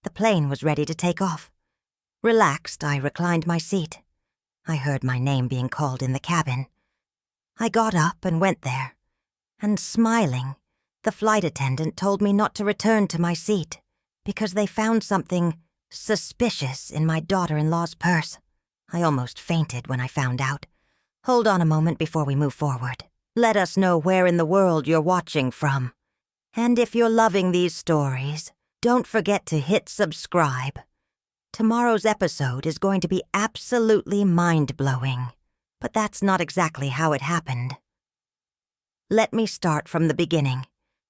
The plane was ready to take off. Relaxed, I reclined my seat. I heard my name being called in the cabin. I got up and went there, and smiling, the flight attendant told me not to return to my seat because they found something suspicious in my daughter-in-law's purse. I almost fainted when I found out. Hold on a moment before we move forward. Let us know where in the world you're watching from. And if you're loving these stories, don't forget to hit subscribe. Tomorrow's episode is going to be absolutely mind-blowing, but that's not exactly how it happened. Let me start from the beginning,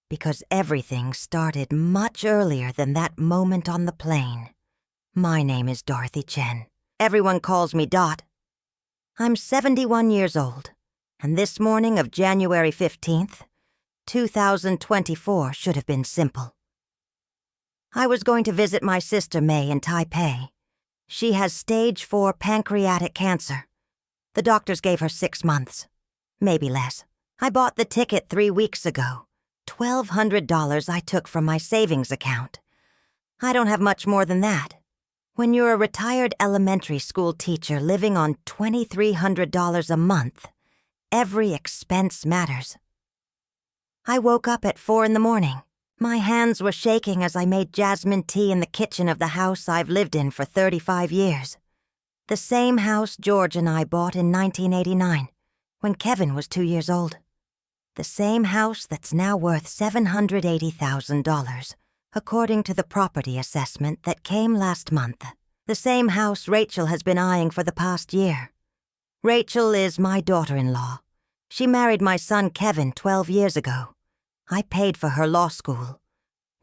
because everything started much earlier than that moment on the plane. My name is Dorothy Chen. Everyone calls me Dot. I'm 71 years old, and this morning of January 15th, 2024 should have been simple. I was going to visit my sister May in Taipei. She has stage 4 pancreatic cancer. The doctors gave her 6 months, maybe less. I bought the ticket 3 weeks ago. $1,200 I took from my savings account. I don't have much more than that. When you're a retired elementary school teacher living on $2,300 a month, every expense matters. I woke up at 4 in the morning. My hands were shaking as I made jasmine tea in the kitchen of the house I've lived in for 35 years. The same house George and I bought in 1989, when Kevin was 2 years old. The same house that's now worth $780,000, according to the property assessment that came last month. The same house Rachel has been eyeing for the past year. Rachel is my daughter-in-law. She married my son Kevin 12 years ago. I paid for her law school,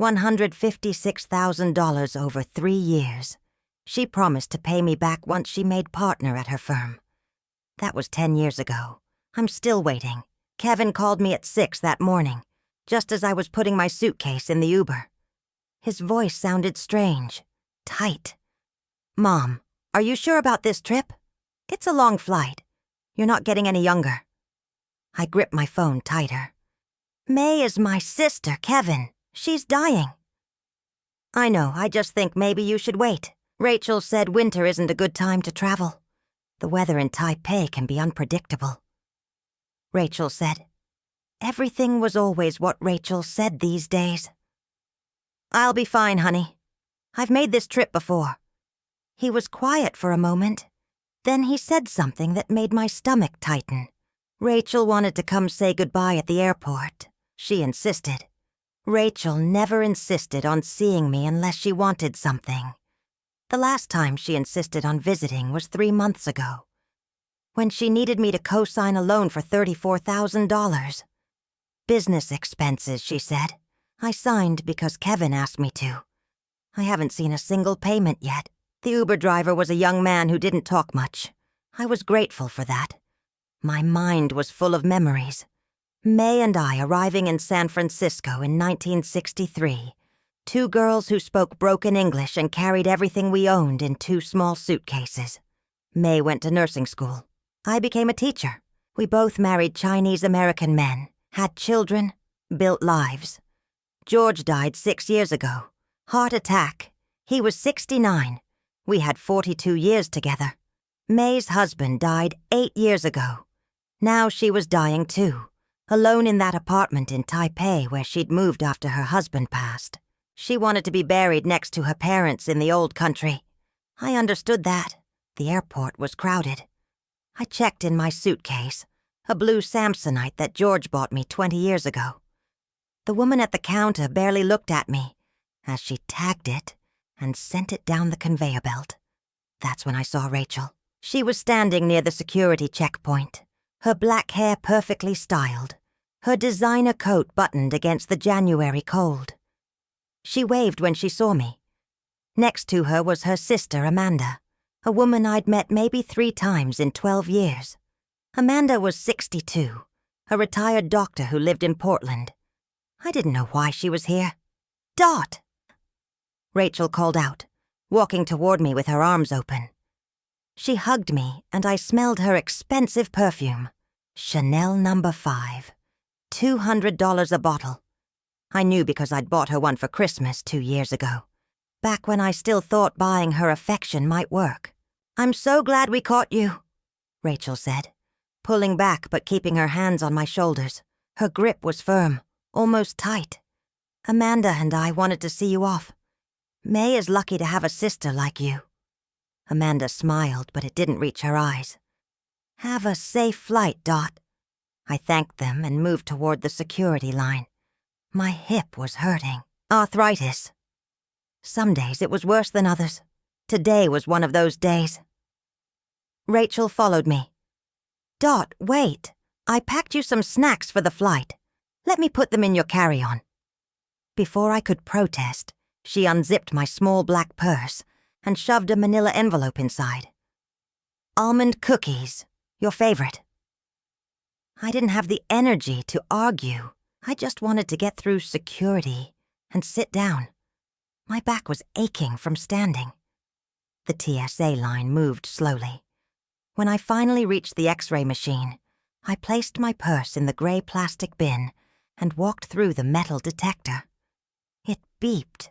$156,000 over 3 years. She promised to pay me back once she made partner at her firm. That was 10 years ago. I'm still waiting. Kevin called me at 6 that morning, just as I was putting my suitcase in the Uber. His voice sounded strange, tight. "Mom, are you sure about this trip? It's a long flight. You're not getting any younger." I gripped my phone tighter. "May is my sister, Kevin. She's dying." "I know, I just think maybe you should wait. Rachel said winter isn't a good time to travel. The weather in Taipei can be unpredictable." Rachel said. Everything was always what Rachel said these days. "I'll be fine, honey. I've made this trip before." He was quiet for a moment. Then he said something that made my stomach tighten. Rachel wanted to come say goodbye at the airport. She insisted. Rachel never insisted on seeing me unless she wanted something. The last time she insisted on visiting was 3 months ago, when she needed me to co-sign a loan for $34,000. Business expenses, she said. I signed because Kevin asked me to. I haven't seen a single payment yet. The Uber driver was a young man who didn't talk much. I was grateful for that. My mind was full of memories. May and I arriving in San Francisco in 1963. 2 girls who spoke broken English and carried everything we owned in 2 small suitcases. May went to nursing school. I became a teacher. We both married Chinese-American men, had children, built lives. George died 6 years ago. Heart attack. He was 69. We had 42 years together. May's husband died 8 years ago. Now she was dying too, alone in that apartment in Taipei where she'd moved after her husband passed. She wanted to be buried next to her parents in the old country. I understood that. The airport was crowded. I checked in my suitcase, a blue Samsonite that George bought me 20 years ago. The woman at the counter barely looked at me as she tagged it and sent it down the conveyor belt. That's when I saw Rachel. She was standing near the security checkpoint, her black hair perfectly styled, her designer coat buttoned against the January cold. She waved when she saw me. Next to her was her sister, Amanda, a woman I'd met maybe 3 times in 12 years. Amanda was 62, a retired doctor who lived in Portland. I didn't know why she was here. "Dot!" Rachel called out, walking toward me with her arms open. She hugged me, and I smelled her expensive perfume. Chanel No. 5. $200 a bottle. I knew because I'd bought her one for Christmas 2 years ago. back when I still thought buying her affection might work. "I'm so glad we caught you," Rachel said, pulling back but keeping her hands on my shoulders. Her grip was firm, almost tight. "Amanda and I wanted to see you off. May is lucky to have a sister like you." Amanda smiled, but it didn't reach her eyes. "Have a safe flight, Dot." I thanked them and moved toward the security line. My hip was hurting. Arthritis. Some days it was worse than others. Today was one of those days. Rachel followed me. "Dot, wait. I packed you some snacks for the flight. Let me put them in your carry-on." Before I could protest, she unzipped my small black purse and shoved a manila envelope inside. "Almond cookies, your favorite." I didn't have the energy to argue. I just wanted to get through security and sit down. My back was aching from standing. The TSA line moved slowly. When I finally reached the X-ray machine, I placed my purse in the gray plastic bin and walked through the metal detector. It beeped.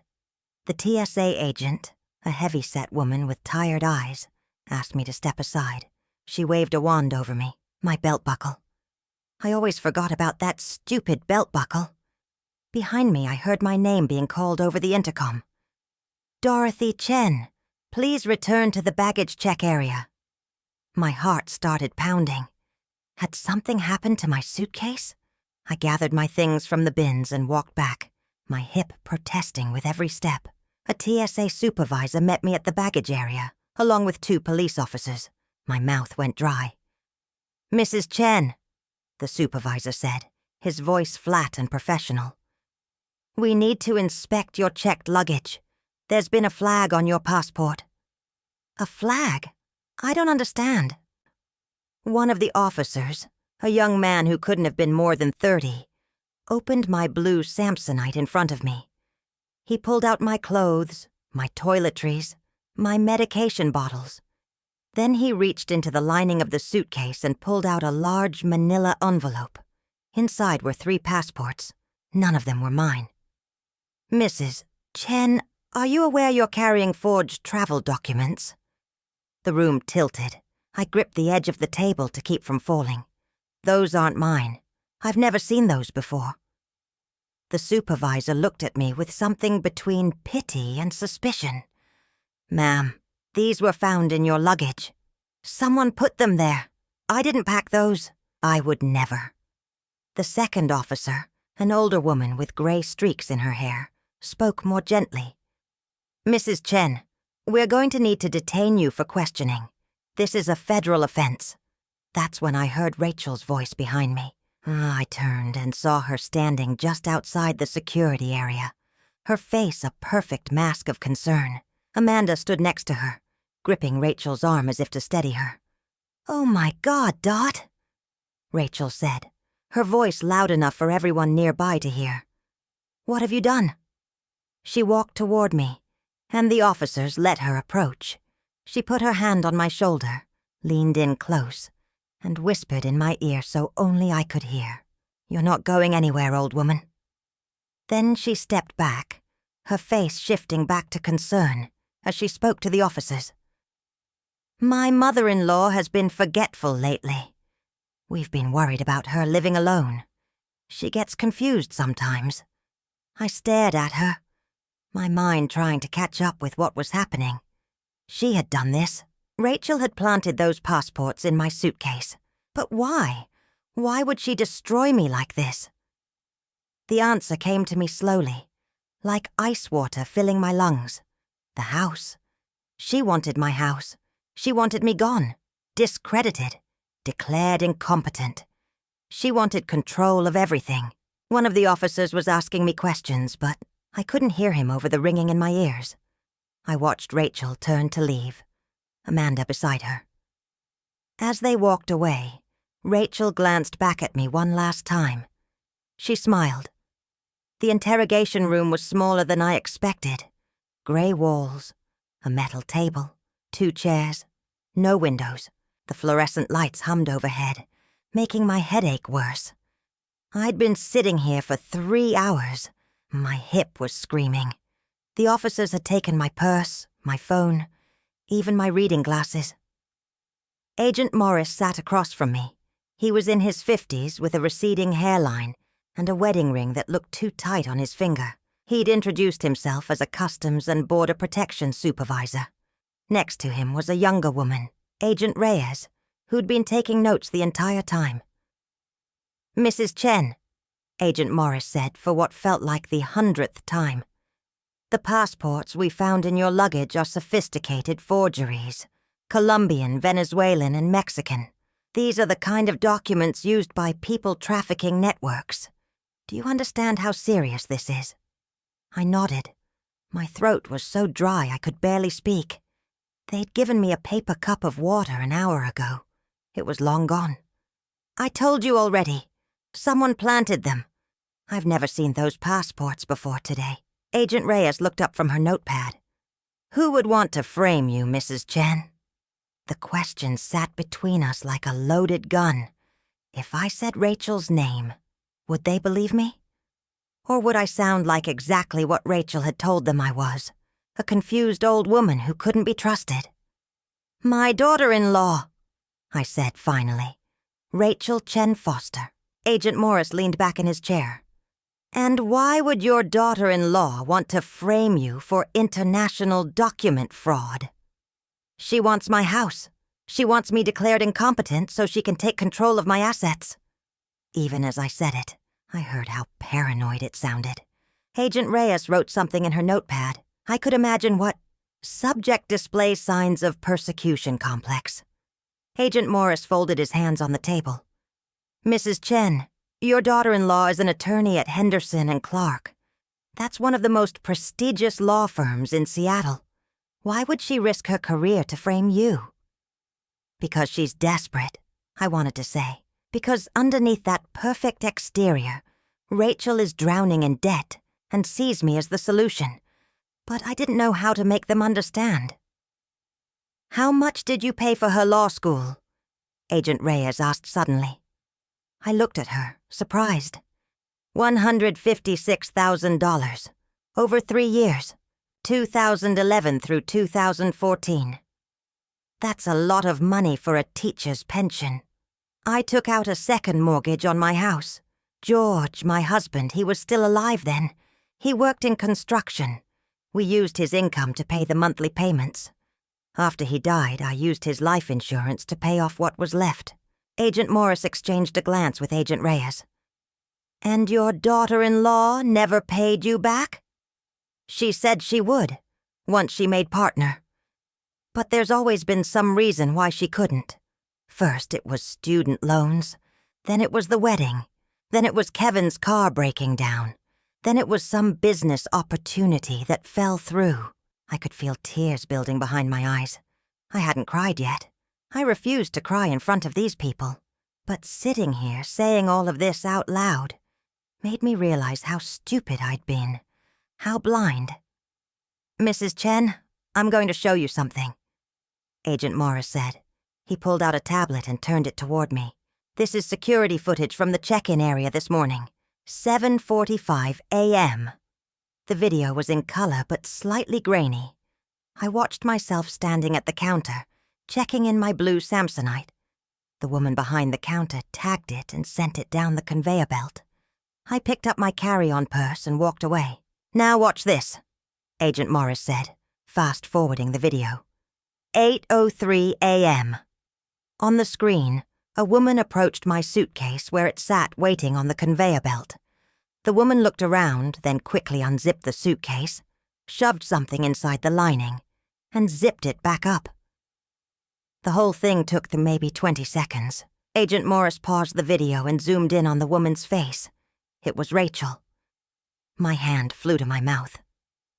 The TSA agent, a heavy-set woman with tired eyes, asked me to step aside. She waved a wand over me, my belt buckle. I always forgot about that stupid belt buckle. Behind me, I heard my name being called over the intercom. "Dorothy Chen, please return to the baggage check area." My heart started pounding. Had something happened to my suitcase? I gathered my things from the bins and walked back, my hip protesting with every step. A TSA supervisor met me at the baggage area, along with 2 police officers. My mouth went dry. "Mrs. Chen," the supervisor said, his voice flat and professional. "We need to inspect your checked luggage. There's been a flag on your passport." "A flag? I don't understand." One of the officers, a young man who couldn't have been more than 30, opened my blue Samsonite in front of me. He pulled out my clothes, my toiletries, my medication bottles. Then he reached into the lining of the suitcase and pulled out a large manila envelope. Inside were 3 passports. None of them were mine. "Mrs. Chen, are you aware you're carrying forged travel documents?" The room tilted. I gripped the edge of the table to keep from falling. "Those aren't mine. I've never seen those before." The supervisor looked at me with something between pity and suspicion. "Ma'am, these were found in your luggage. Someone put them there. I didn't pack those. I would never." The second officer, an older woman with gray streaks in her hair, spoke more gently. "Mrs. Chen, we're going to need to detain you for questioning. This is a federal offense." That's when I heard Rachel's voice behind me. I turned and saw her standing just outside the security area, her face a perfect mask of concern. Amanda stood next to her, gripping Rachel's arm as if to steady her. "Oh my God, Dot," Rachel said, her voice loud enough for everyone nearby to hear. "What have you done?" She walked toward me, and the officers let her approach. She put her hand on my shoulder, leaned in close, and whispered in my ear so only I could hear. "You're not going anywhere, old woman." Then she stepped back, her face shifting back to concern as she spoke to the officers. "My mother-in-law has been forgetful lately. We've been worried about her living alone. She gets confused sometimes." I stared at her, my mind trying to catch up with what was happening. She had done this. Rachel had planted those passports in my suitcase. But why? Why would she destroy me like this? The answer came to me slowly, like ice water filling my lungs. The house. She wanted my house. She wanted me gone, discredited, declared incompetent. She wanted control of everything. One of the officers was asking me questions, but I couldn't hear him over the ringing in my ears. I watched Rachel turn to leave, Amanda beside her. As they walked away, Rachel glanced back at me one last time. She smiled. The interrogation room was smaller than I expected. Gray walls, a metal table, 2 chairs, no windows. The fluorescent lights hummed overhead, making my headache worse. I'd been sitting here for 3 hours. My hip was screaming. The officers had taken my purse, my phone, even my reading glasses. Agent Morris sat across from me. He was in his 50s with a receding hairline and a wedding ring that looked too tight on his finger. He'd introduced himself as a Customs and Border Protection supervisor. Next to him was a younger woman, Agent Reyes, who'd been taking notes the entire time. "Mrs. Chen," Agent Morris said for what felt like the 100th time. "The passports we found in your luggage are sophisticated forgeries. Colombian, Venezuelan, and Mexican. These are the kind of documents used by people trafficking networks. Do you understand how serious this is?" I nodded. My throat was so dry I could barely speak. They'd given me a paper cup of water an hour ago. It was long gone. "I told you already. Someone planted them. I've never seen those passports before today." Agent Reyes looked up from her notepad. "Who would want to frame you, Mrs. Chen?" The question sat between us like a loaded gun. If I said Rachel's name, would they believe me? Or would I sound like exactly what Rachel had told them I was, a confused old woman who couldn't be trusted? "My daughter-in-law," I said finally. "Rachel Chen Foster." Agent Morris leaned back in his chair. "And why would your daughter-in-law want to frame you for international document fraud?" "She wants my house. She wants me declared incompetent so she can take control of my assets." Even as I said it, I heard how paranoid it sounded. Agent Reyes wrote something in her notepad. I could imagine what subject displays signs of persecution complex. Agent Morris folded his hands on the table. "Mrs. Chen, your daughter-in-law is an attorney at Henderson and Clark. That's one of the most prestigious law firms in Seattle. Why would she risk her career to frame you?" "Because she's desperate," I wanted to say. "Because underneath that perfect exterior, Rachel is drowning in debt and sees me as the solution. But I didn't know how to make them understand." "How much did you pay for her law school?" Agent Reyes asked suddenly. I looked at her, surprised. $156,000. Over 3 years. 2011 through 2014. That's a lot of money for a teacher's pension. I took out a second mortgage on my house. George, my husband, he was still alive then. He worked in construction. We used his income to pay the monthly payments. After he died, I used his life insurance to pay off what was left. Agent Morris exchanged a glance with Agent Reyes. "And your daughter-in-law never paid you back?" "She said she would, once she made partner. But there's always been some reason why she couldn't. First it was student loans, then it was the wedding, then it was Kevin's car breaking down, then it was some business opportunity that fell through." I could feel tears building behind my eyes. I hadn't cried yet. I refused to cry in front of these people. But sitting here saying all of this out loud made me realize how stupid I'd been, how blind. "Mrs. Chen, I'm going to show you something," Agent Morris said. He pulled out a tablet and turned it toward me. "This is security footage from the check-in area this morning. 7:45 a.m. The video was in color but slightly grainy. I watched myself standing at the counter, checking in my blue Samsonite. The woman behind the counter tagged it and sent it down the conveyor belt. I picked up my carry-on purse and walked away. "Now watch this," Agent Morris said, fast-forwarding the video. 8:03 a.m. On the screen, a woman approached my suitcase where it sat waiting on the conveyor belt. The woman looked around, then quickly unzipped the suitcase, shoved something inside the lining, and zipped it back up. The whole thing took them maybe 20 seconds. Agent Morris paused the video and zoomed in on the woman's face. It was Rachel. My hand flew to my mouth.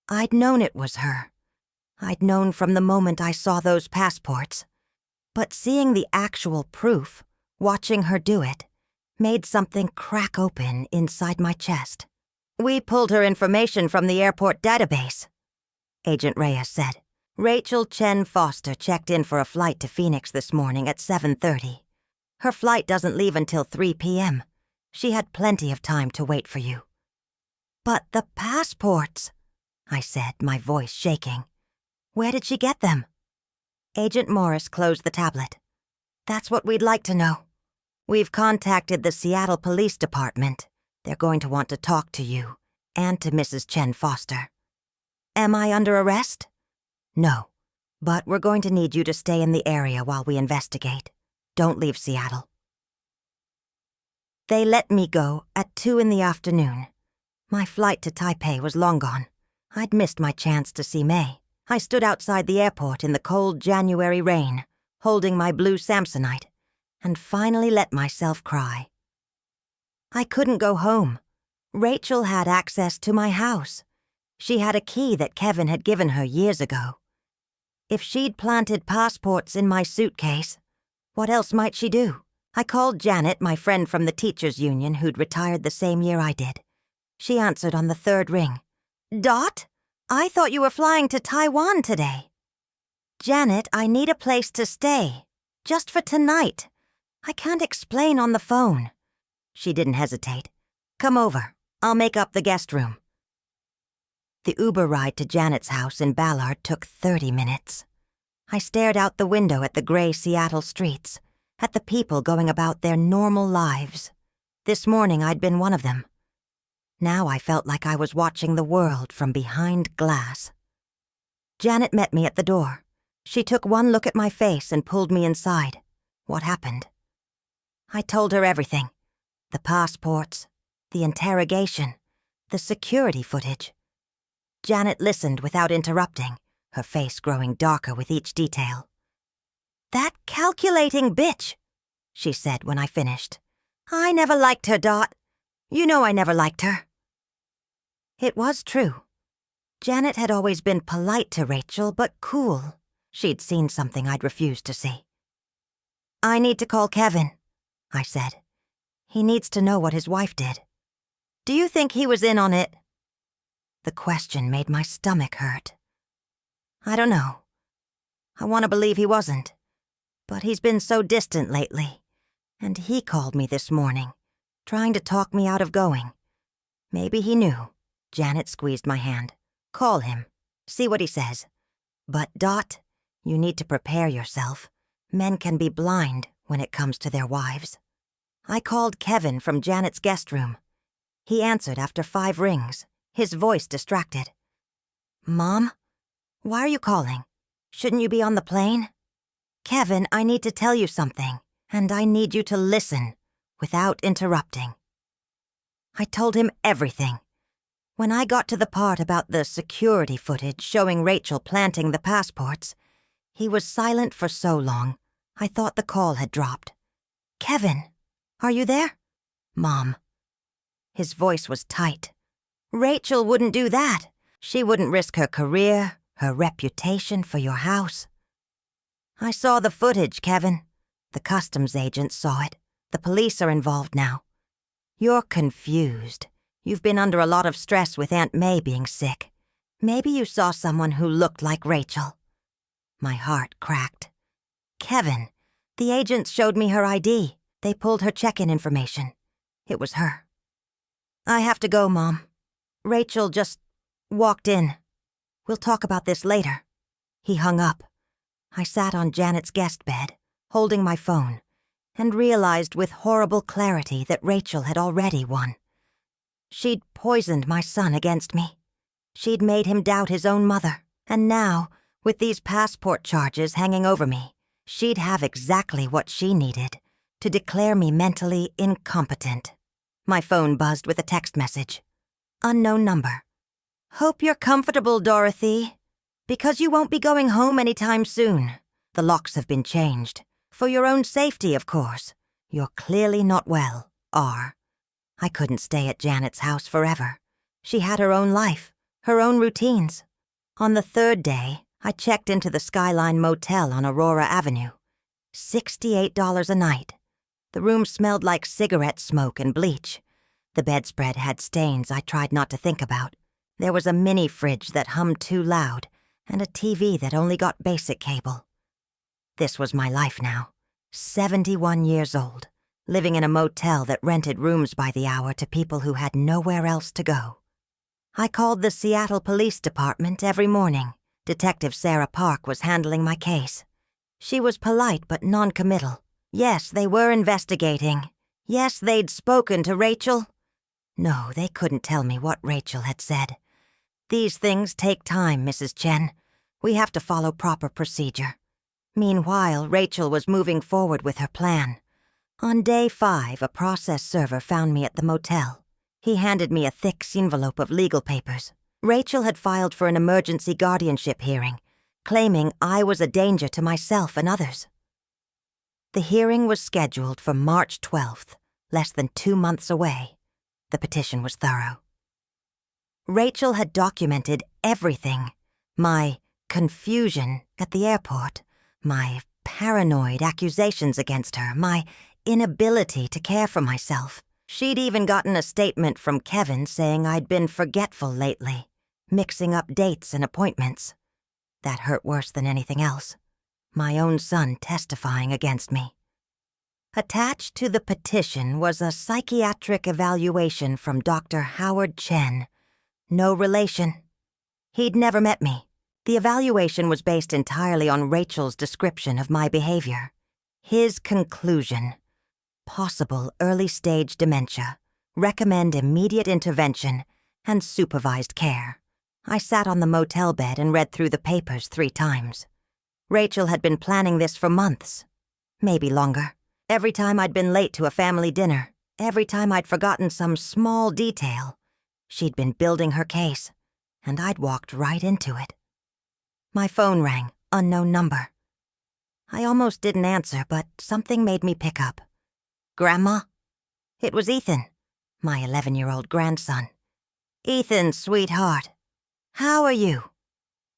I'd known it was her. I'd known from the moment I saw those passports. But seeing the actual proof, watching her do it, made something crack open inside my chest. "We pulled her information from the airport database," Agent Reyes said. "Rachel Chen Foster checked in for a flight to Phoenix this morning at 7:30. Her flight doesn't leave until 3 p.m. She had plenty of time to wait for you." "But the passports," I said, my voice shaking. Where did she get them? Agent Morris closed the tablet. That's what we'd like to know. We've contacted the Seattle Police Department. They're going to want to talk to you and to Mrs. Chen Foster. Am I under arrest? No, but we're going to need you to stay in the area while we investigate. Don't leave Seattle. They let me go at 2 in the afternoon. My flight to Taipei was long gone. I'd missed my chance to see May. I stood outside the airport in the cold January rain, holding my blue Samsonite, and finally let myself cry. I couldn't go home. Rachel had access to my house. She had a key that Kevin had given her years ago. If she'd planted passports in my suitcase, what else might she do? I called Janet, my friend from the teachers' union who'd retired the same year I did. She answered on the 3rd ring. Dot? I thought you were flying to Taiwan today. Janet, I need a place to stay. Just for tonight. I can't explain on the phone. She didn't hesitate. Come over. I'll make up the guest room. The Uber ride to Janet's house in Ballard took 30 minutes. I stared out the window at the gray Seattle streets, at the people going about their normal lives. This morning I'd been one of them. Now I felt like I was watching the world from behind glass. Janet met me at the door. She took one look at my face and pulled me inside. What happened? I told her everything. The passports, the interrogation, the security footage. Janet listened without interrupting, her face growing darker with each detail. That calculating bitch, she said when I finished. I never liked her, Dot. You know I never liked her. It was true. Janet had always been polite to Rachel, but cool. She'd seen something I'd refused to see. I need to call Kevin, I said. He needs to know what his wife did. Do you think he was in on it? The question made my stomach hurt. I don't know. I want to believe he wasn't. But he's been so distant lately. And he called me this morning, trying to talk me out of going. Maybe he knew. Janet squeezed my hand. Call him. See what he says. But, Dot, you need to prepare yourself. Men can be blind when it comes to their wives. I called Kevin from Janet's guest room. He answered after 5 rings, his voice distracted. Mom? Why are you calling? Shouldn't you be on the plane? Kevin, I need to tell you something, and I need you to listen without interrupting. I told him everything. When I got to the part about the security footage showing Rachel planting the passports, he was silent for so long, I thought the call had dropped. Kevin, are you there? Mom. His voice was tight. Rachel wouldn't do that. She wouldn't risk her career, her reputation for your house. I saw the footage, Kevin. The customs agents saw it. The police are involved now. You're confused. You've been under a lot of stress with Aunt May being sick. Maybe you saw someone who looked like Rachel. My heart cracked. Kevin, the agents showed me her ID. They pulled her check-in information. It was her. I have to go, Mom. Rachel just walked in. We'll talk about this later. He hung up. I sat on Janet's guest bed, holding my phone, and realized with horrible clarity that Rachel had already won. She'd poisoned my son against me. She'd made him doubt his own mother. And now, with these passport charges hanging over me, she'd have exactly what she needed to declare me mentally incompetent. My phone buzzed with a text message. Unknown number. Hope you're comfortable, Dorothy. Because you won't be going home anytime soon. The locks have been changed. For your own safety, of course. You're clearly not well, R. I couldn't stay at Janet's house forever. She had her own life, her own routines. On the 3rd day, I checked into the Skyline Motel on Aurora Avenue. $68 a night. The room smelled like cigarette smoke and bleach. The bedspread had stains I tried not to think about. There was a mini fridge that hummed too loud, and a TV that only got basic cable. This was my life now. 71 years old, living in a motel that rented rooms by the hour to people who had nowhere else to go. I called the Seattle Police Department every morning. Detective Sarah Park was handling my case. She was polite but non-committal. Yes, they were investigating. Yes, they'd spoken to Rachel. No, they couldn't tell me what Rachel had said. These things take time, Mrs. Chen. We have to follow proper procedure. Meanwhile, Rachel was moving forward with her plan. On day 5, a process server found me at the motel. He handed me a thick envelope of legal papers. Rachel had filed for an emergency guardianship hearing, claiming I was a danger to myself and others. The hearing was scheduled for March 12th, less than 2 months away. The petition was thorough. Rachel had documented everything. My confusion at the airport, my paranoid accusations against her, my inability to care for myself. She'd even gotten a statement from Kevin saying I'd been forgetful lately, mixing up dates and appointments. That hurt worse than anything else. My own son testifying against me. Attached to the petition was a psychiatric evaluation from Dr. Howard Chen. No relation. He'd never met me. The evaluation was based entirely on Rachel's description of my behavior. His conclusion: possible early-stage dementia, recommend immediate intervention, and supervised care. I sat on the motel bed and read through the papers 3 times. Rachel had been planning this for months, maybe longer. Every time I'd been late to a family dinner, every time I'd forgotten some small detail, she'd been building her case, and I'd walked right into it. My phone rang, unknown number. I almost didn't answer, but something made me pick up. Grandma? It was Ethan, my 11-year-old grandson. Ethan, sweetheart. How are you?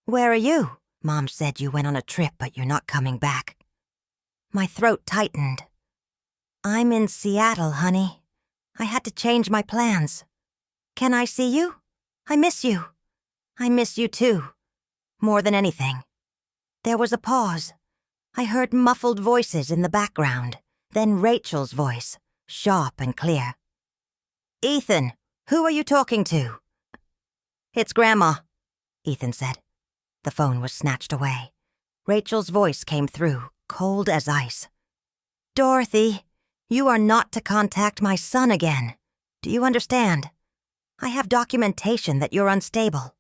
Where are you? Mom said you went on a trip, but you're not coming back. My throat tightened. I'm in Seattle, honey. I had to change my plans. Can I see you? I miss you. I miss you too. More than anything. There was a pause. I heard muffled voices in the background, then Rachel's voice, sharp and clear. Ethan, who are you talking to? It's Grandma, Ethan said. The phone was snatched away. Rachel's voice came through, cold as ice. Dorothy, you are not to contact my son again. Do you understand? I have documentation that you're unstable.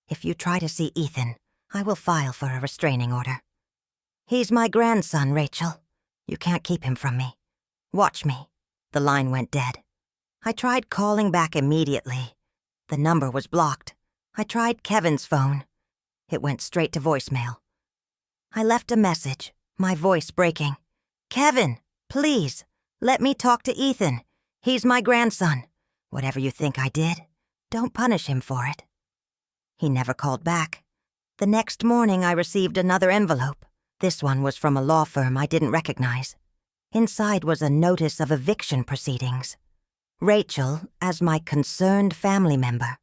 If you try to see Ethan, I will file for a restraining order. He's my grandson, Rachel. You can't keep him from me. Watch me. The line went dead. I tried calling back immediately. The number was blocked. I tried Kevin's phone. It went straight to voicemail. I left a message, my voice breaking. Kevin, please, let me talk to Ethan. He's my grandson. Whatever you think I did, don't punish him for it. He never called back. The next morning I received another envelope. This one was from a law firm I didn't recognize. Inside was a notice of eviction proceedings. Rachel, as my concerned family member,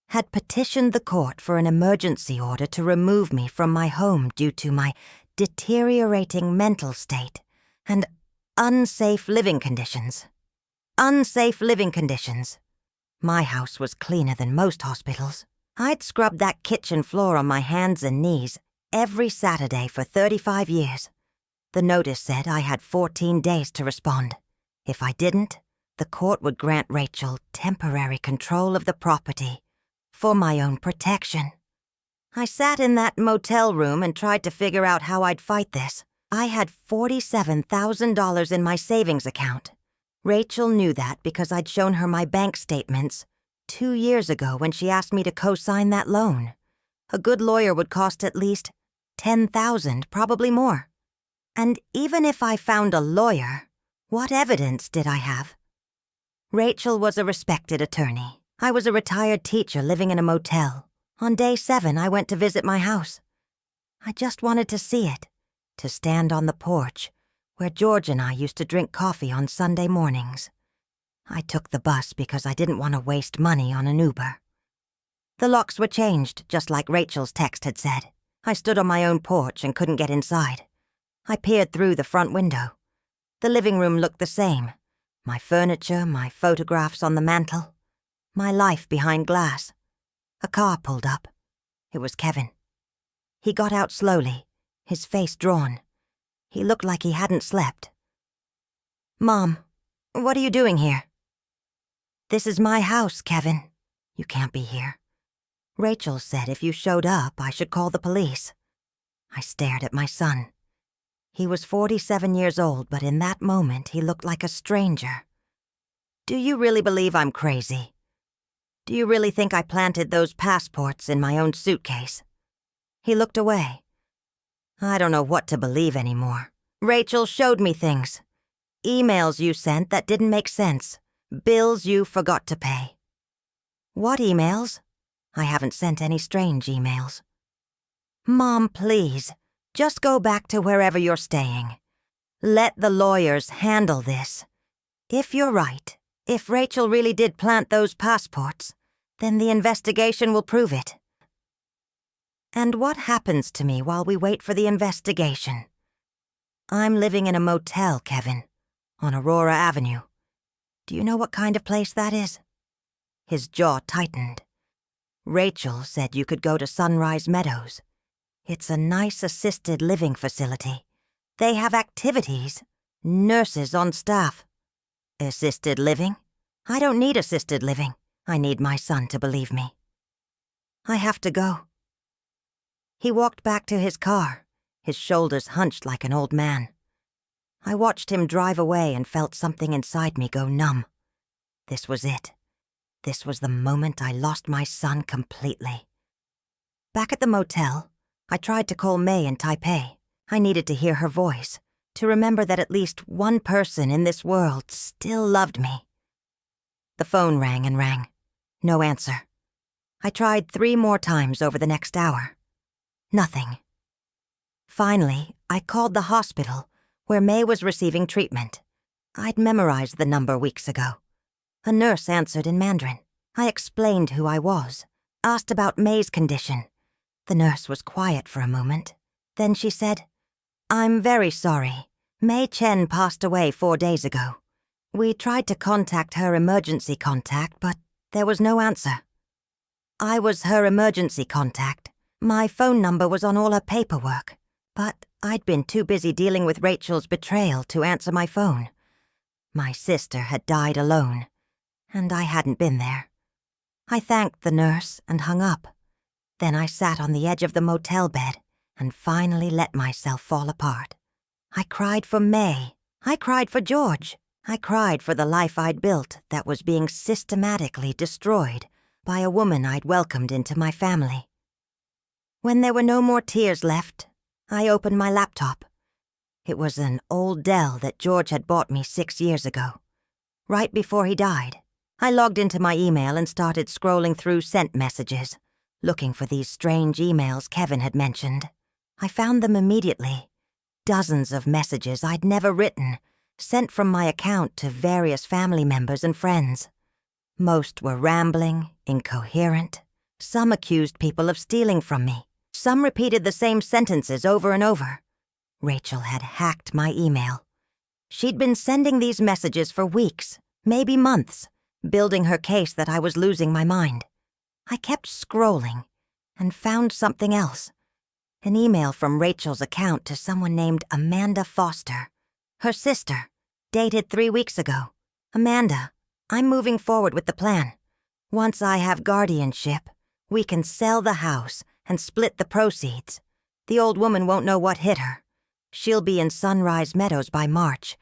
had petitioned the court for an emergency order to remove me from my home due to my deteriorating mental state and unsafe living conditions. Unsafe living conditions. My house was cleaner than most hospitals. I'd scrubbed that kitchen floor on my hands and knees every Saturday for 35 years. The notice said I had 14 days to respond. If I didn't, the court would grant Rachel temporary control of the property for my own protection. I sat in that motel room and tried to figure out how I'd fight this. I had $47,000 in my savings account. Rachel knew that because I'd shown her my bank statements 2 years ago when she asked me to co-sign that loan. A good lawyer would cost at least $10,000, probably more. And even if I found a lawyer, what evidence did I have? Rachel was a respected attorney. I was a retired teacher living in a motel. On day 7, I went to visit my house. I just wanted to see it, to stand on the porch, where George and I used to drink coffee on Sunday mornings. I took the bus because I didn't want to waste money on an Uber. The locks were changed, just like Rachel's text had said. I stood on my own porch and couldn't get inside. I peered through the front window. The living room looked the same. My furniture, my photographs on the mantel. My life behind glass. A car pulled up. It was Kevin. He got out slowly, his face drawn. He looked like he hadn't slept. "Mom, what are you doing here?" "This is my house, Kevin. You can't be here. Rachel said if you showed up, I should call the police." I stared at my son. He was 47 years old, but in that moment he looked like a stranger. "Do you really believe I'm crazy? Do you really think I planted those passports in my own suitcase?" He looked away. "I don't know what to believe anymore. Rachel showed me things. Emails you sent that didn't make sense. Bills you forgot to pay." "What emails? I haven't sent any strange emails." "Mom, please, just go back to wherever you're staying. Let the lawyers handle this. If you're right, if Rachel really did plant those passports, then the investigation will prove it." "And what happens to me while we wait for the investigation?" "I'm living in a motel, Kevin, on Aurora Avenue. Do you know what kind of place that is?" His jaw tightened. "Rachel said you could go to Sunrise Meadows. It's a nice assisted living facility. They have activities, nurses on staff." "Assisted living? I don't need assisted living. I need my son to believe me." "I have to go." He walked back to his car, his shoulders hunched like an old man. I watched him drive away and felt something inside me go numb. This was it. This was the moment I lost my son completely. Back at the motel, I tried to call May in Taipei. I needed to hear her voice, to remember that at least one person in this world still loved me. The phone rang and rang. No answer. I tried 3 more times over the next hour. Nothing. Finally, I called the hospital, where May was receiving treatment. I'd memorized the number weeks ago. A nurse answered in Mandarin. I explained who I was, asked about May's condition. The nurse was quiet for a moment. Then she said, "I'm very sorry. May Chen passed away 4 days ago. We tried to contact her emergency contact, but there was no answer." I was her emergency contact. My phone number was on all her paperwork, but I'd been too busy dealing with Rachel's betrayal to answer my phone. My sister had died alone, and I hadn't been there. I thanked the nurse and hung up. Then I sat on the edge of the motel bed and finally let myself fall apart. I cried for May. I cried for George. I cried for the life I'd built that was being systematically destroyed by a woman I'd welcomed into my family. When there were no more tears left, I opened my laptop. It was an old Dell that George had bought me 6 years ago. Right before he died, I logged into my email and started scrolling through sent messages, looking for these strange emails Kevin had mentioned. I found them immediately. Dozens of messages I'd never written, sent from my account to various family members and friends. Most were rambling, incoherent. Some accused people of stealing from me. Some repeated the same sentences over and over. Rachel had hacked my email. She'd been sending these messages for weeks, maybe months, building her case that I was losing my mind. I kept scrolling and found something else. An email from Rachel's account to someone named Amanda Foster, her sister, dated 3 weeks ago. "Amanda, I'm moving forward with the plan. Once I have guardianship, we can sell the house and split the proceeds. The old woman won't know what hit her. She'll be in Sunrise Meadows by March,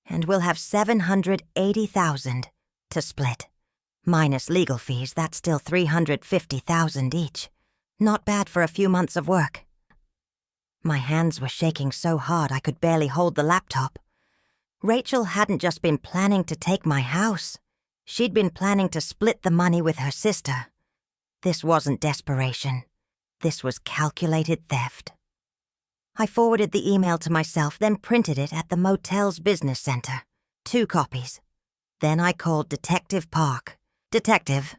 and we'll have $780,000 to split. Minus legal fees, that's still $350,000 each. Not bad for a few months of work." My hands were shaking so hard I could barely hold the laptop. Rachel hadn't just been planning to take my house. She'd been planning to split the money with her sister. This wasn't desperation. This was calculated theft. I forwarded the email to myself, then printed it at the motel's business center. 2 copies. Then I called Detective Park. "Detective,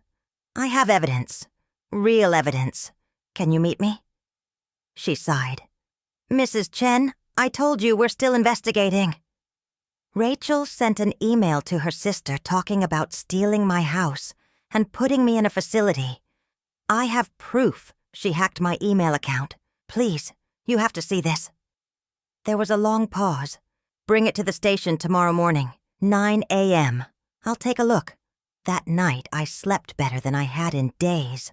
I have evidence. Real evidence. Can you meet me?" She sighed. "Mrs. Chen, I told you we're still investigating." Rachel sent an email to her sister talking about stealing my house and putting me in a facility. I have proof she hacked my email account. Please, you have to see this." There was a long pause. "Bring it to the station tomorrow morning, 9 a.m. I'll take a look." That night, I slept better than I had in days.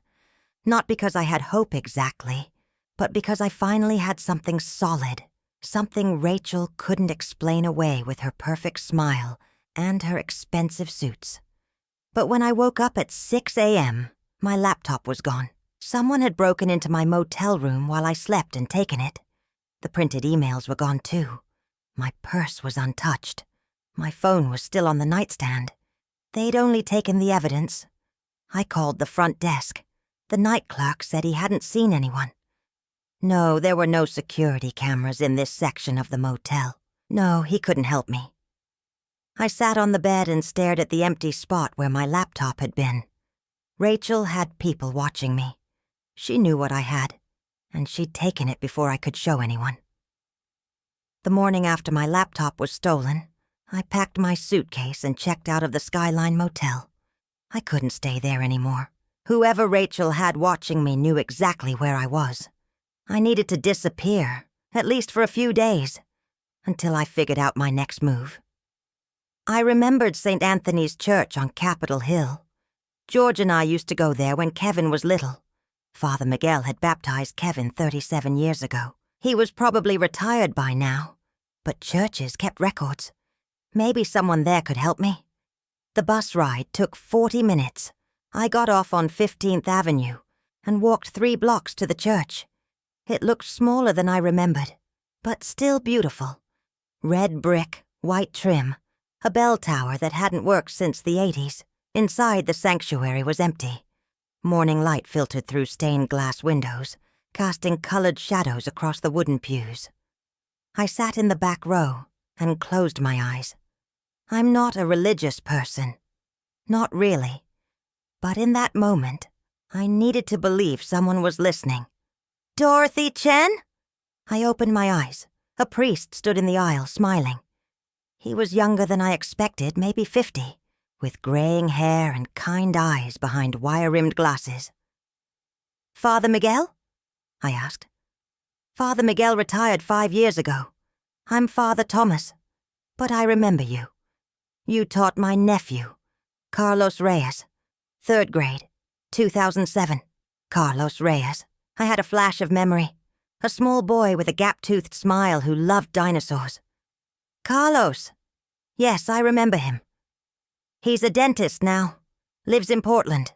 Not because I had hope exactly, but because I finally had something solid, something Rachel couldn't explain away with her perfect smile and her expensive suits. But when I woke up at 6 a.m., my laptop was gone. Someone had broken into my motel room while I slept and taken it. The printed emails were gone too. My purse was untouched. My phone was still on the nightstand. They'd only taken the evidence. I called the front desk. The night clerk said he hadn't seen anyone. No, there were no security cameras in this section of the motel. No, he couldn't help me. I sat on the bed and stared at the empty spot where my laptop had been. Rachel had people watching me. She knew what I had, and she'd taken it before I could show anyone. The morning after my laptop was stolen, I packed my suitcase and checked out of the Skyline Motel. I couldn't stay there anymore. Whoever Rachel had watching me knew exactly where I was. I needed to disappear, at least for a few days, until I figured out my next move. I remembered St. Anthony's Church on Capitol Hill. George and I used to go there when Kevin was little. Father Miguel had baptized Kevin 37 years ago. He was probably retired by now, but churches kept records. Maybe someone there could help me. The bus ride took 40 minutes. I got off on 15th Avenue and walked 3 blocks to the church. It looked smaller than I remembered, but still beautiful. Red brick, white trim, a bell tower that hadn't worked since the 80s. Inside, the sanctuary was empty. Morning light filtered through stained glass windows, casting colored shadows across the wooden pews. I sat in the back row and closed my eyes. I'm not a religious person. Not really. But in that moment, I needed to believe someone was listening. "Dorothy Chen?" I opened my eyes. A priest stood in the aisle, smiling. He was younger than I expected, maybe 50, with graying hair and kind eyes behind wire-rimmed glasses. "Father Miguel?" I asked. "Father Miguel retired 5 years ago. I'm Father Thomas, but I remember you. You taught my nephew, Carlos Reyes, 3rd grade, 2007. Carlos Reyes. I had a flash of memory. A small boy with a gap-toothed smile who loved dinosaurs. Carlos. Yes, I remember him. He's a dentist now. Lives in Portland."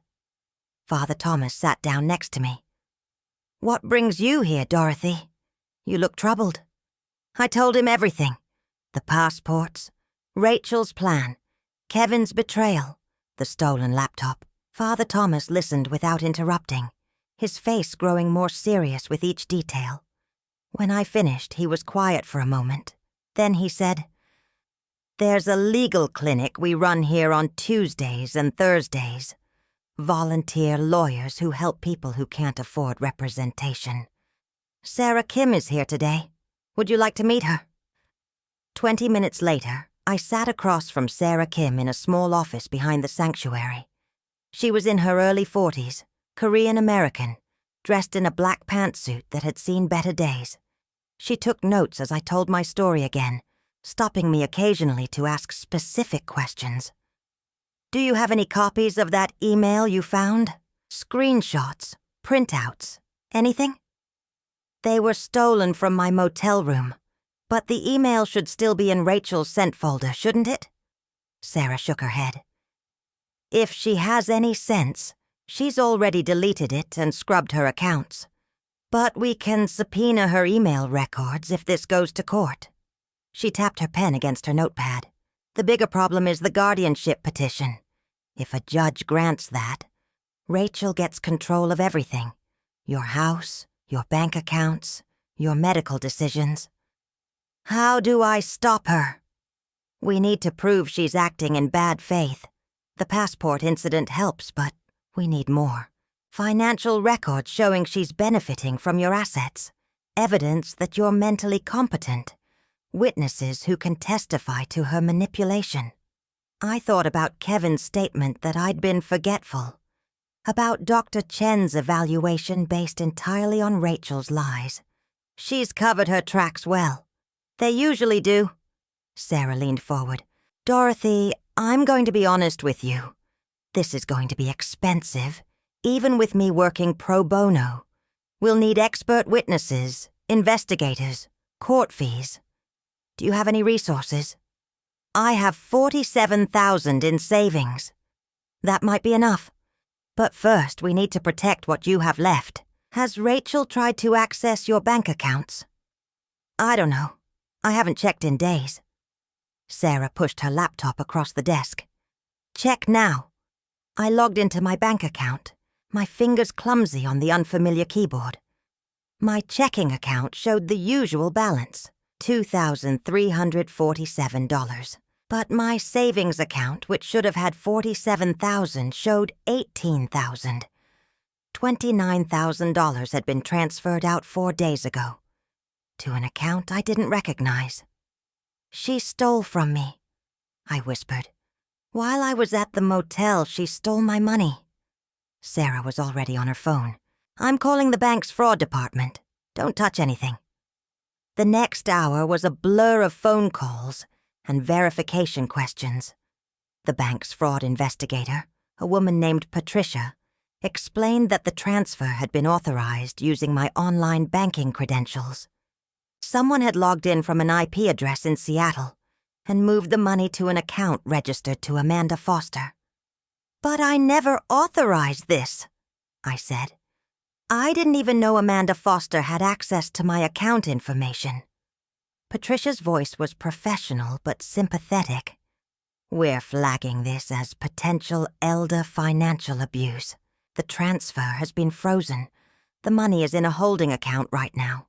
Father Thomas sat down next to me. "What brings you here, Dorothy? You look troubled." I told him everything. The passports, Rachel's plan, Kevin's betrayal, the stolen laptop. Father Thomas listened without interrupting, his face growing more serious with each detail. When I finished, he was quiet for a moment. Then he said, "There's a legal clinic we run here on Tuesdays and Thursdays. Volunteer lawyers who help people who can't afford representation. Sarah Kim is here today. Would you like to meet her?" 20 minutes later, I sat across from Sarah Kim in a small office behind the sanctuary. She was in her early 40s, Korean-American, dressed in a black pantsuit that had seen better days. She took notes as I told my story again, stopping me occasionally to ask specific questions. "Do you have any copies of that email you found? Screenshots, printouts, anything?" "They were stolen from my motel room, but the email should still be in Rachel's sent folder, shouldn't it?" Sarah shook her head. "If she has any sense, she's already deleted it and scrubbed her accounts. But we can subpoena her email records if this goes to court." She tapped her pen against her notepad. "The bigger problem is the guardianship petition. If a judge grants that, Rachel gets control of everything. Your house, your bank accounts, your medical decisions. How do I stop her? We need to prove she's acting in bad faith. The passport incident helps, but we need more. Financial records showing she's benefiting from your assets. Evidence that you're mentally competent. Witnesses who can testify to her manipulation." I thought about Kevin's statement that I'd been forgetful. About Dr. Chen's evaluation based entirely on Rachel's lies. She's covered her tracks well. They usually do. Sarah leaned forward. Dorothy, I'm going to be honest with you. This is going to be expensive, even with me working pro bono. We'll need expert witnesses, investigators, court fees. Do you have any resources? I have $47,000 in savings. That might be enough. But first, we need to protect what you have left. Has Rachel tried to access your bank accounts? I don't know. I haven't checked in days. Sarah pushed her laptop across the desk. Check now. I logged into my bank account, my fingers clumsy on the unfamiliar keyboard. My checking account showed the usual balance, $2,347. But my savings account, which should have had $47,000, showed $18,000. $29,000 had been transferred out 4 days ago, to an account I didn't recognize. She stole from me, I whispered. While I was at the motel, she stole my money. Sarah was already on her phone. I'm calling the bank's fraud department. Don't touch anything. The next hour was a blur of phone calls and verification questions. The bank's fraud investigator, a woman named Patricia, explained that the transfer had been authorized using my online banking credentials. Someone had logged in from an IP address in Seattle and moved the money to an account registered to Amanda Foster. But I never authorized this, I said. I didn't even know Amanda Foster had access to my account information. Patricia's voice was professional but sympathetic. We're flagging this as potential elder financial abuse. The transfer has been frozen. The money is in a holding account right now.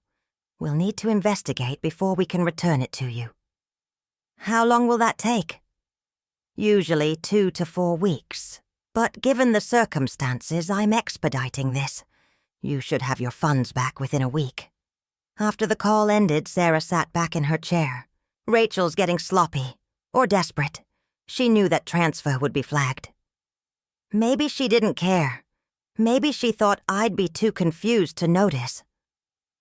We'll need to investigate before we can return it to you. How long will that take? Usually 2 to 4 weeks. But given the circumstances, I'm expediting this. You should have your funds back within a week. After the call ended, Sarah sat back in her chair. Rachel's getting sloppy, or desperate. She knew that transfer would be flagged. Maybe she didn't care. Maybe she thought I'd be too confused to notice.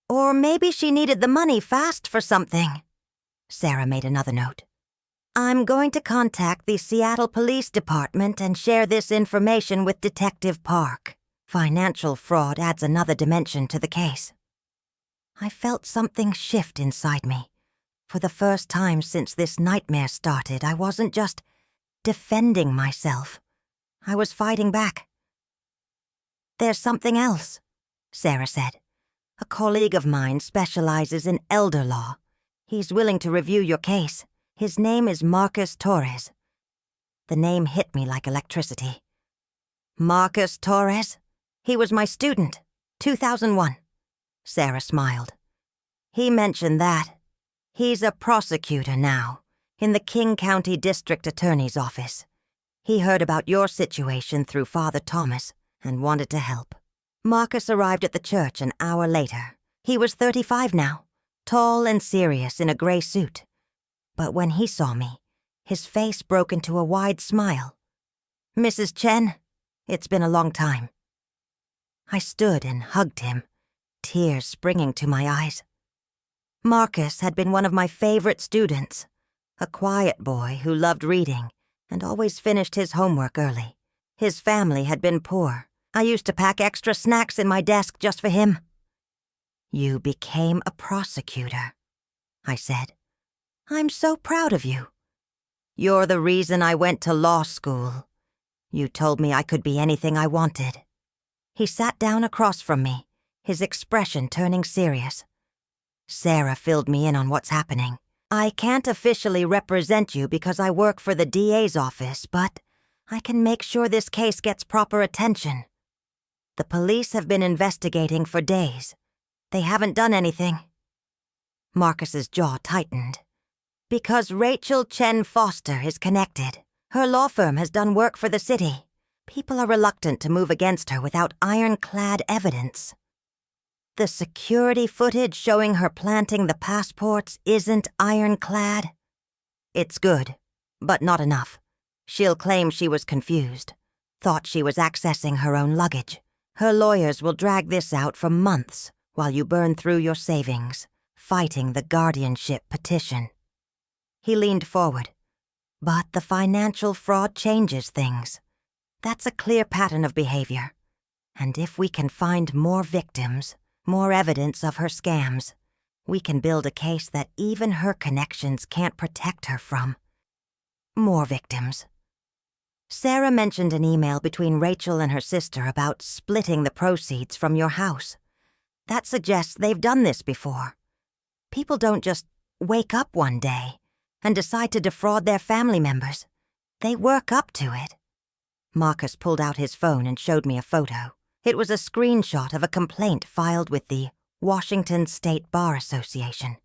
Or maybe she needed the money fast for something. Sarah made another note. I'm going to contact the Seattle Police Department and share this information with Detective Park. Financial fraud adds another dimension to the case. I felt something shift inside me. For the first time since this nightmare started, I wasn't just defending myself. I was fighting back. There's something else, Sarah said. A colleague of mine specializes in elder law. He's willing to review your case. His name is Marcus Torres. The name hit me like electricity. Marcus Torres? He was my student, 2001. Sarah smiled. He mentioned that. He's a prosecutor now, in the King County District Attorney's office. He heard about your situation through Father Thomas and wanted to help. Marcus arrived at the church an hour later. He was 35 now, tall and serious in a gray suit. But when he saw me, his face broke into a wide smile. Mrs. Chen, it's been a long time. I stood and hugged him, tears springing to my eyes. Marcus had been one of my favorite students, a quiet boy who loved reading and always finished his homework early. His family had been poor. I used to pack extra snacks in my desk just for him. You became a prosecutor, I said. I'm so proud of you. You're the reason I went to law school. You told me I could be anything I wanted. He sat down across from me, his expression turning serious. Sarah filled me in on what's happening. I can't officially represent you because I work for the DA's office, but I can make sure this case gets proper attention. The police have been investigating for days. They haven't done anything. Marcus's jaw tightened. Because Rachel Chen Foster is connected. Her law firm has done work for the city. People are reluctant to move against her without ironclad evidence. The security footage showing her planting the passports isn't ironclad. It's good, but not enough. She'll claim she was confused. Thought she was accessing her own luggage. Her lawyers will drag this out for months while you burn through your savings, fighting the guardianship petition. He leaned forward. But the financial fraud changes things. That's a clear pattern of behavior. And if we can find more victims, more evidence of her scams, we can build a case that even her connections can't protect her from. More victims. Sarah mentioned an email between Rachel and her sister about splitting the proceeds from your house. That suggests they've done this before. People don't just wake up one day and decide to defraud their family members. They work up to it. Marcus pulled out his phone and showed me a photo. It was a screenshot of a complaint filed with the Washington State Bar Association.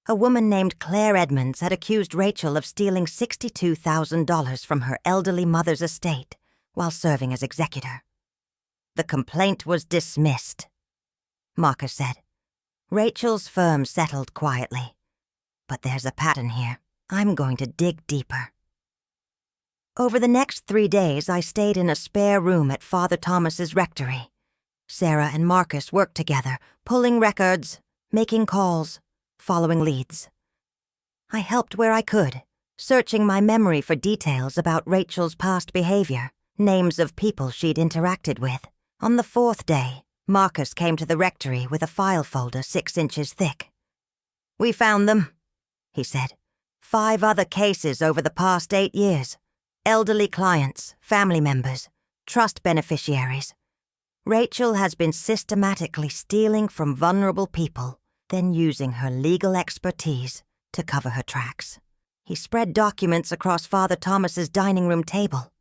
A woman named Claire Edmonds had accused Rachel of stealing $62,000 from her elderly mother's estate while serving as executor. The complaint was dismissed. Marcus said. Rachel's firm settled quietly. But there's a pattern here. I'm going to dig deeper. Over the next 3 days, I stayed in a spare room at Father Thomas's rectory. Sarah and Marcus worked together, pulling records, making calls, following leads. I helped where I could, searching my memory for details about Rachel's past behavior, names of people she'd interacted with. On the 4th day, Marcus came to the rectory with a file folder 6 inches thick. We found them, he said. 5 other cases over the past 8 years. Elderly clients, family members, trust beneficiaries. Rachel has been systematically stealing from vulnerable people, then using her legal expertise to cover her tracks. He spread documents across Father Thomas's dining room table.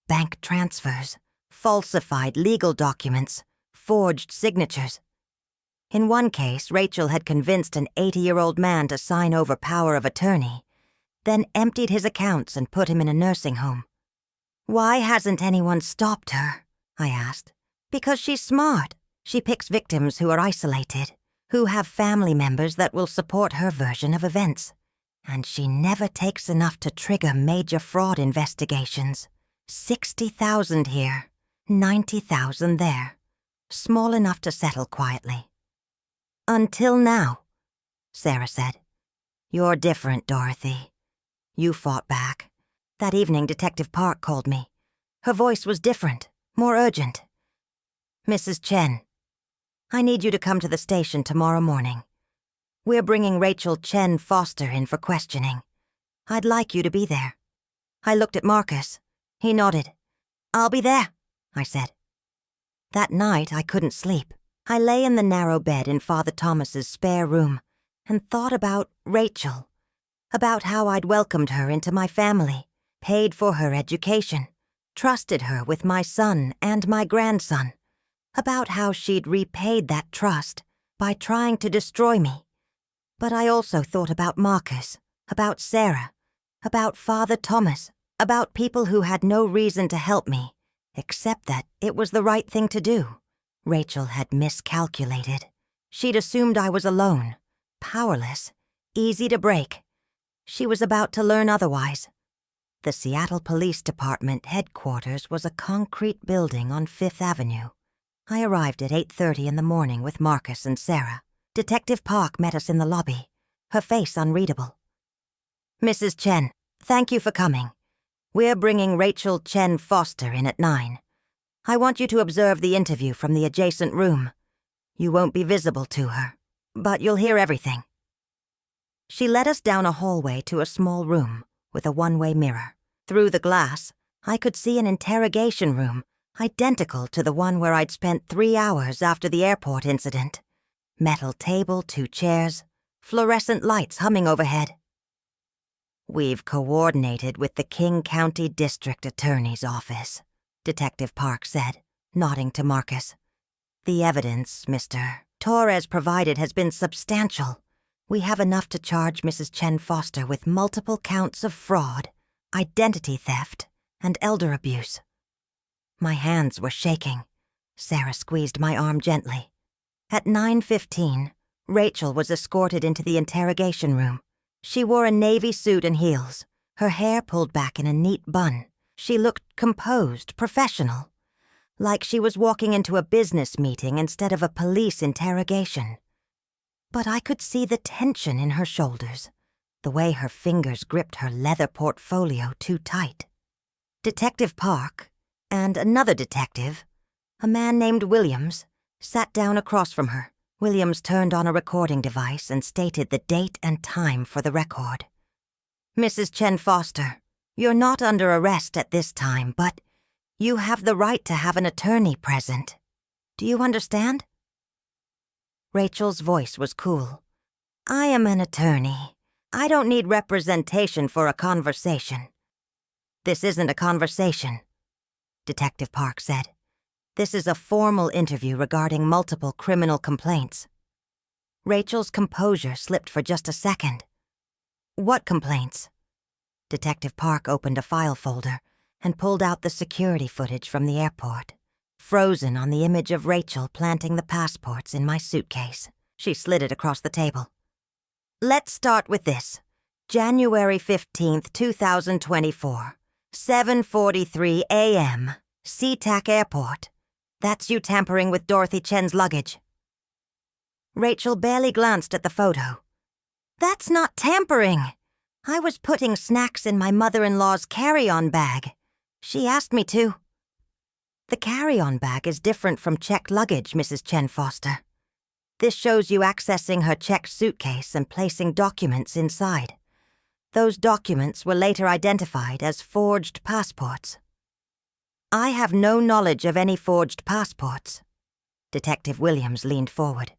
Bank transfers, falsified legal documents, forged signatures. In one case, Rachel had convinced an 80-year-old man to sign over power of attorney, then emptied his accounts and put him in a nursing home. Why hasn't anyone stopped her? I asked. Because she's smart. She picks victims who are isolated, who have family members that will support her version of events. And she never takes enough to trigger major fraud investigations. 60,000 here, 90,000 there. Small enough to settle quietly. Until now, Sarah said. You're different, Dorothy. You fought back. That evening, Detective Park called me. Her voice was different, more urgent. Mrs. Chen, I need you to come to the station tomorrow morning. We're bringing Rachel Chen Foster in for questioning. I'd like you to be there. I looked at Marcus. He nodded. I'll be there, I said. That night, I couldn't sleep. I lay in the narrow bed in Father Thomas's spare room and thought about Rachel, about how I'd welcomed her into my family, paid for her education, trusted her with my son and my grandson, about how she'd repaid that trust by trying to destroy me. But I also thought about Marcus, about Sarah, about Father Thomas, about people who had no reason to help me, except that it was the right thing to do. Rachel had miscalculated. She'd assumed I was alone, powerless, easy to break. She was about to learn otherwise. The Seattle Police Department headquarters was a concrete building on 5th Avenue. I arrived at 8:30 in the morning with Marcus and Sarah. Detective Park met us in the lobby, her face unreadable. Mrs. Chen, thank you for coming. We're bringing Rachel Chen Foster in at 9. I want you to observe the interview from the adjacent room. You won't be visible to her, but you'll hear everything. She led us down a hallway to a small room with a one-way mirror. Through the glass, I could see an interrogation room identical to the one where I'd spent 3 hours after the airport incident. Metal table, 2 chairs, fluorescent lights humming overhead. We've coordinated with the King County District Attorney's Office, Detective Park said, nodding to Marcus. The evidence, Mr. Torres provided has been substantial. We have enough to charge Mrs. Chen Foster with multiple counts of fraud, identity theft, and elder abuse. My hands were shaking. Sarah squeezed my arm gently. At 9:15, Rachel was escorted into the interrogation room. She wore a navy suit and heels, her hair pulled back in a neat bun, She looked composed, professional, like she was walking into a business meeting instead of a police interrogation. But I could see the tension in her shoulders, the way her fingers gripped her leather portfolio too tight. Detective Park and another detective, a man named Williams, sat down across from her. Williams turned on a recording device and stated the date and time for the record. "Mrs. Chen Foster, you're not under arrest at this time, but you have the right to have an attorney present. Do you understand?" Rachel's voice was cool. "I am an attorney. I don't need representation for a conversation." "This isn't a conversation," Detective Park said. "This is a formal interview regarding multiple criminal complaints." Rachel's composure slipped for just a second. "What complaints?" Detective Park opened a file folder and pulled out the security footage from the airport, frozen on the image of Rachel planting the passports in my suitcase. She slid it across the table. "Let's start with this. January 15th, 2024, 7:43 a.m., SeaTac Airport. That's you tampering with Dorothy Chen's luggage." Rachel barely glanced at the photo. "That's not tampering. I was putting snacks in my mother-in-law's carry-on bag. She asked me to." "The carry-on bag is different from checked luggage, Mrs. Chen Foster. This shows you accessing her checked suitcase and placing documents inside. Those documents were later identified as forged passports." "I have no knowledge of any forged passports." Detective Williams leaned forward.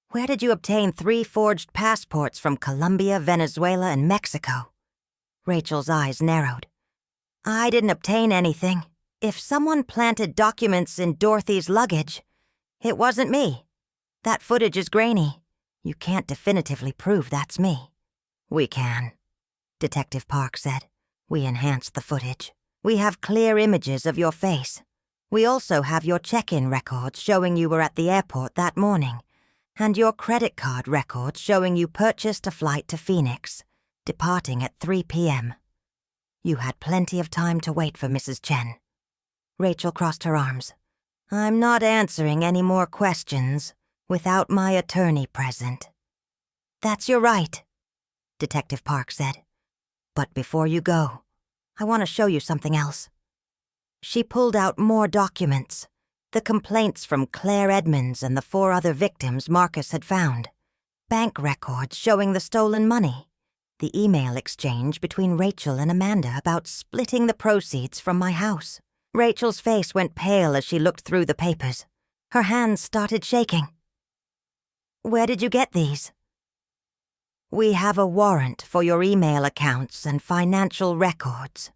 "Where did you obtain 3 forged passports from Colombia, Venezuela, and Mexico?" Rachel's eyes narrowed. "I didn't obtain anything. If someone planted documents in Dorothy's luggage, it wasn't me. That footage is grainy. You can't definitively prove that's me." "We can," Detective Park said. "We enhanced the footage. We have clear images of your face. We also have your check-in records showing you were at the airport that morning, and your credit card records showing you purchased a flight to Phoenix, departing at 3 p.m. You had plenty of time to wait for Mrs. Chen." Rachel crossed her arms. "I'm not answering any more questions without my attorney present." "That's your right," Detective Park said. "But before you go, I want to show you something else." She pulled out more documents, the complaints from Claire Edmonds and the 4 other victims Marcus had found, bank records showing the stolen money, the email exchange between Rachel and Amanda about splitting the proceeds from my house. Rachel's face went pale as she looked through the papers. Her hands started shaking. "Where did you get these?" "We have a warrant for your email accounts and financial records.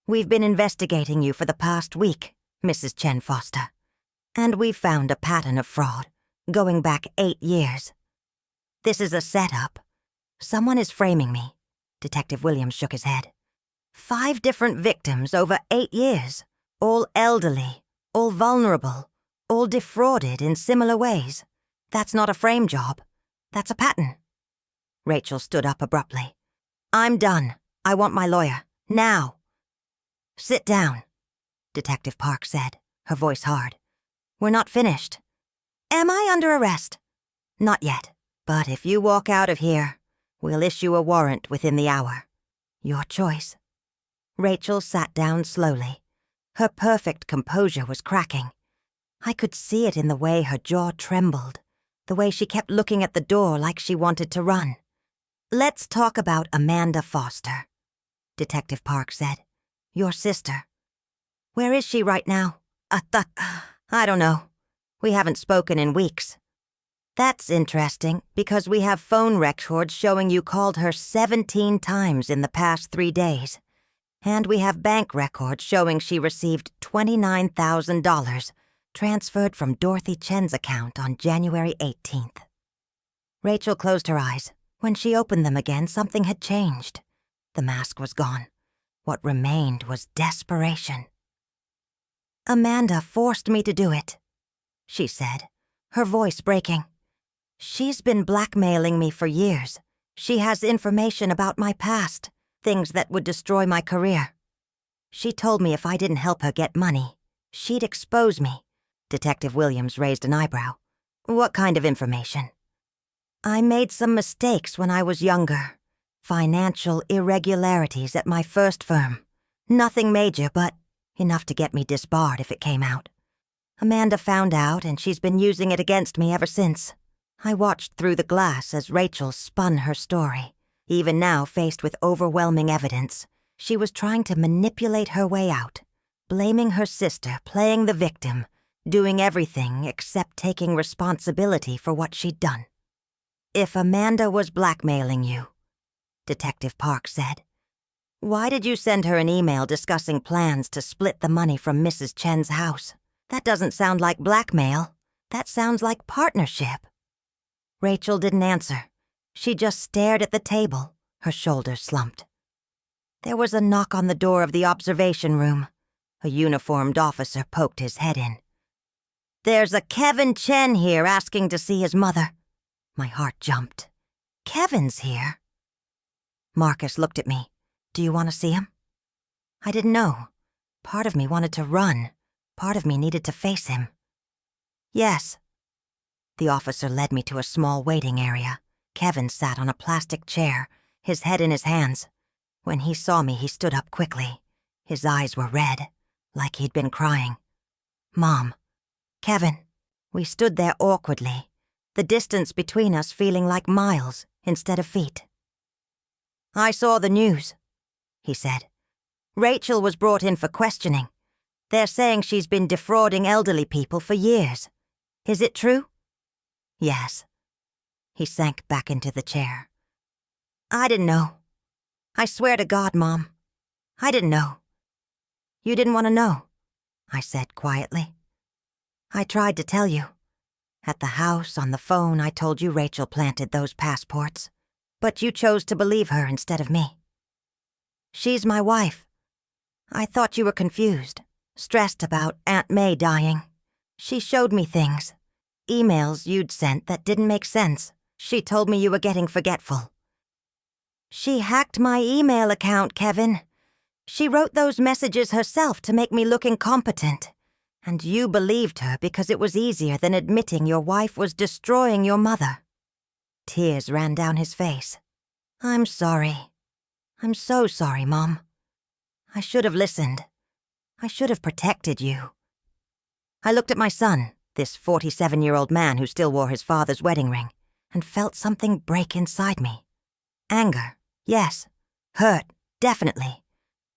We've been investigating you for the past week, Mrs. Chen Foster, and we've found a pattern of fraud going back 8 years. This is a setup. Someone is framing me." Detective Williams shook his head. 5 different victims over 8 years, all elderly, all vulnerable, all defrauded in similar ways. That's not a frame job. That's a pattern." Rachel stood up abruptly. "I'm done. I want my lawyer. Now." "Sit down," Detective Park said, her voice hard. "We're not finished." "Am I under arrest?" "Not yet. But if you walk out of here, we'll issue a warrant within the hour. Your choice." Rachel sat down slowly. Her perfect composure was cracking. I could see it in the way her jaw trembled, the way she kept looking at the door like she wanted to run. "Let's talk about Amanda Foster," Detective Park said. "Your sister. Where is she right now?" I don't know. We haven't spoken in weeks." "That's interesting, because we have phone records showing you called her 17 times in the past 3 days. And we have bank records showing she received $29,000 transferred from Dorothy Chen's account on January 18th. Rachel closed her eyes. When she opened them again, something had changed. The mask was gone. What remained was desperation. "Amanda forced me to do it," she said, her voice breaking. "She's been blackmailing me for years. She has information about my past, things that would destroy my career." She told me if I didn't help her get money, she'd expose me. Detective Williams raised an eyebrow. What kind of information? I made some mistakes when I was younger. Financial irregularities at my first firm. Nothing major, but enough to get me disbarred if it came out. Amanda found out, and she's been using it against me ever since. I watched through the glass as Rachel spun her story. Even now, faced with overwhelming evidence, she was trying to manipulate her way out, blaming her sister, playing the victim, doing everything except taking responsibility for what she'd done. If Amanda was blackmailing you, Detective Park said, why did you send her an email discussing plans to split the money from Mrs. Chen's house? That doesn't sound like blackmail. That sounds like partnership. Rachel didn't answer. She just stared at the table, her shoulders slumped. There was a knock on the door of the observation room. A uniformed officer poked his head in. There's a Kevin Chen here asking to see his mother. My heart jumped. Kevin's here? Marcus looked at me. Do you want to see him? I didn't know. Part of me wanted to run. Part of me needed to face him. Yes. The officer led me to a small waiting area. Kevin sat on a plastic chair, his head in his hands. When he saw me, he stood up quickly. His eyes were red, like he'd been crying. Mom. Kevin. We stood there awkwardly, the distance between us feeling like miles instead of feet. I saw the news, he said. Rachel was brought in for questioning. They're saying she's been defrauding elderly people for years. Is it true? Yes. He sank back into the chair. I didn't know. I swear to God, Mom. I didn't know. You didn't want to know, I said quietly. I tried to tell you. At the house, on the phone, I told you Rachel planted those passports. But you chose to believe her instead of me. She's my wife. I thought you were confused, stressed about Aunt May dying. She showed me things. Emails you'd sent that didn't make sense. She told me you were getting forgetful. She hacked my email account, Kevin. She wrote those messages herself to make me look incompetent. And you believed her because it was easier than admitting your wife was destroying your mother. Tears ran down his face. I'm sorry. I'm so sorry, Mom. I should have listened. I should have protected you. I looked at my son, this 47-year-old man who still wore his father's wedding ring, and felt something break inside me. Anger, yes. Hurt, definitely.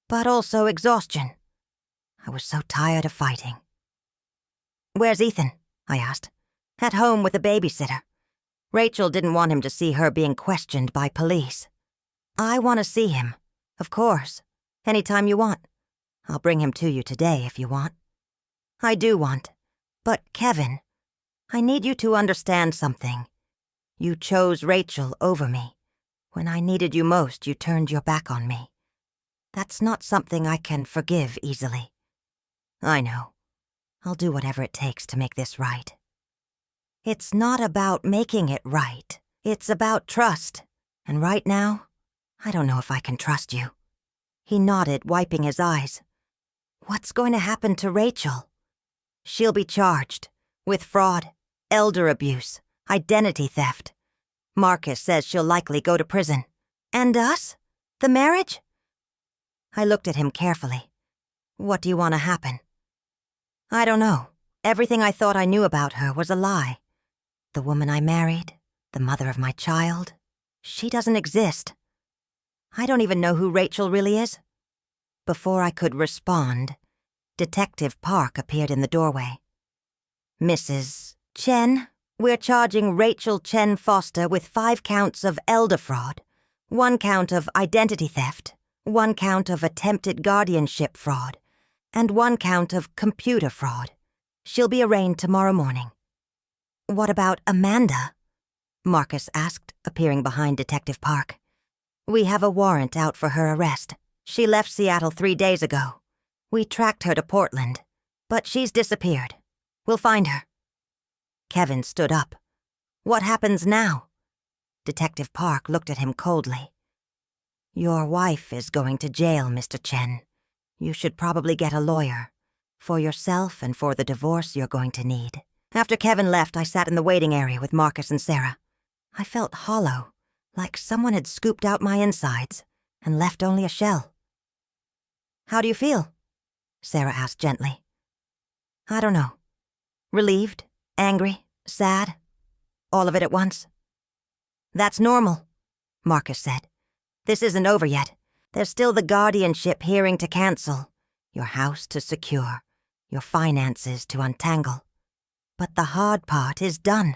But also exhaustion. I was so tired of fighting. Where's Ethan? I asked. At home with a babysitter. Rachel didn't want him to see her being questioned by police. I want to see him, of course. Anytime you want. I'll bring him to you today if you want. I do want. But, Kevin, I need you to understand something. You chose Rachel over me. When I needed you most, you turned your back on me. That's not something I can forgive easily. I know. I'll do whatever it takes to make this right. It's not about making it right. It's about trust. And right now, I don't know if I can trust you. He nodded, wiping his eyes. What's going to happen to Rachel? She'll be charged with fraud, elder abuse, identity theft. Marcus says she'll likely go to prison. And us? The marriage? I looked at him carefully. What do you want to happen? I don't know. Everything I thought I knew about her was a lie. The woman I married, the mother of my child, she doesn't exist. I don't even know who Rachel really is. Before I could respond, Detective Park appeared in the doorway. Mrs. Chen, we're charging Rachel Chen Foster with 5 counts of elder fraud, 1 count of identity theft, 1 count of attempted guardianship fraud, and 1 count of computer fraud. She'll be arraigned tomorrow morning. What about Amanda? Marcus asked, appearing behind Detective Park. We have a warrant out for her arrest. She left Seattle 3 days ago. We tracked her to Portland, but she's disappeared. We'll find her. Kevin stood up. What happens now? Detective Park looked at him coldly. Your wife is going to jail, Mr. Chen. You should probably get a lawyer. For yourself and for the divorce you're going to need. After Kevin left, I sat in the waiting area with Marcus and Sarah. I felt hollow, like someone had scooped out my insides and left only a shell. "How do you feel?" Sarah asked gently. "I don't know. Relieved, angry, sad, all of it at once." "That's normal," Marcus said. "This isn't over yet. There's still the guardianship hearing to cancel, your house to secure, your finances to untangle. But the hard part is done.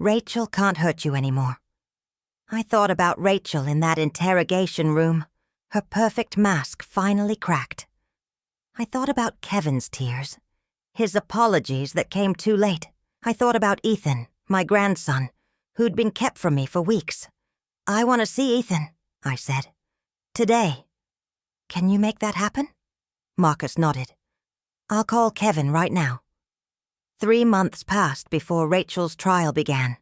Rachel can't hurt you anymore." I thought about Rachel in that interrogation room, her perfect mask finally cracked. I thought about Kevin's tears, his apologies that came too late. I thought about Ethan, my grandson, who'd been kept from me for weeks. "I want to see Ethan," I said. "Today." "Can you make that happen?" Marcus nodded. "I'll call Kevin right now." 3 months passed before Rachel's trial began.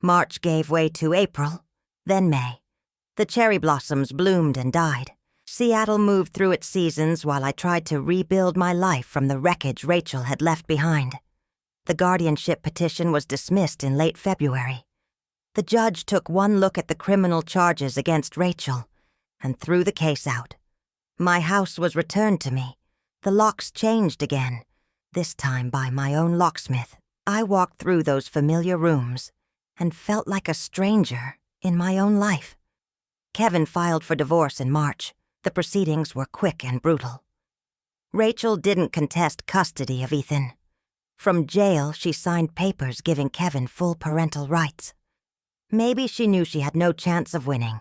March gave way to April, then May. The cherry blossoms bloomed and died. Seattle moved through its seasons while I tried to rebuild my life from the wreckage Rachel had left behind. The guardianship petition was dismissed in late February. The judge took one look at the criminal charges against Rachel and threw the case out. My house was returned to me. The locks changed again, this time by my own locksmith. I walked through those familiar rooms and felt like a stranger in my own life. Kevin filed for divorce in March. The proceedings were quick and brutal. Rachel didn't contest custody of Ethan. From jail, she signed papers giving Kevin full parental rights. Maybe she knew she had no chance of winning.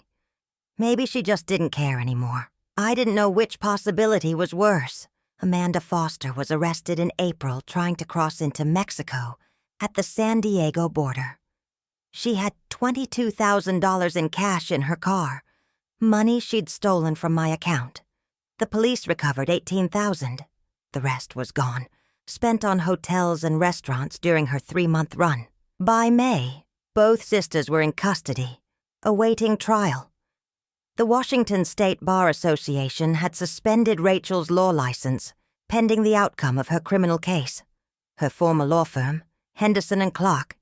Maybe she just didn't care anymore. I didn't know which possibility was worse. Amanda Foster was arrested in April trying to cross into Mexico at the San Diego border. She had $22,000 in cash in her car, money she'd stolen from my account. The police recovered $18,000. The rest was gone, spent on hotels and restaurants during her 3-month run. By May, both sisters were in custody, awaiting trial. The Washington State Bar Association had suspended Rachel's law license pending the outcome of her criminal case. Her former law firm, Henderson & Clark,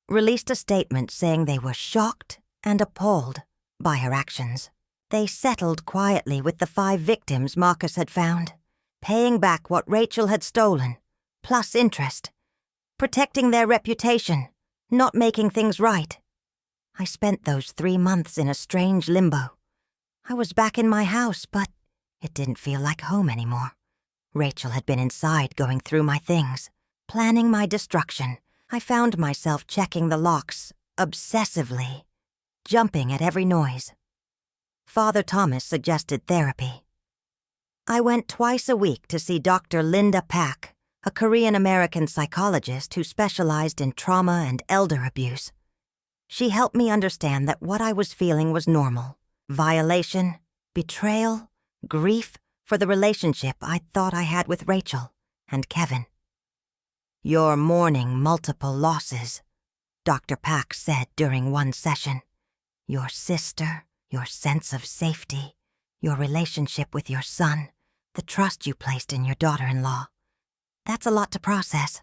released a statement saying they were shocked and appalled by her actions. They settled quietly with the 5 victims Marcus had found, paying back what Rachel had stolen, plus interest, protecting their reputation, not making things right. I spent those 3 months in a strange limbo. I was back in my house, but it didn't feel like home anymore. Rachel had been inside going through my things, planning my destruction. I found myself checking the locks obsessively, jumping at every noise. Father Thomas suggested therapy. I went twice a week to see Dr. Linda Pak, a Korean-American psychologist who specialized in trauma and elder abuse. She helped me understand that what I was feeling was normal. Violation, betrayal, grief for the relationship I thought I had with Rachel and Kevin. "You're mourning multiple losses," Dr. Pak said during one session. "Your sister, your sense of safety, your relationship with your son, the trust you placed in your daughter-in-law. That's a lot to process."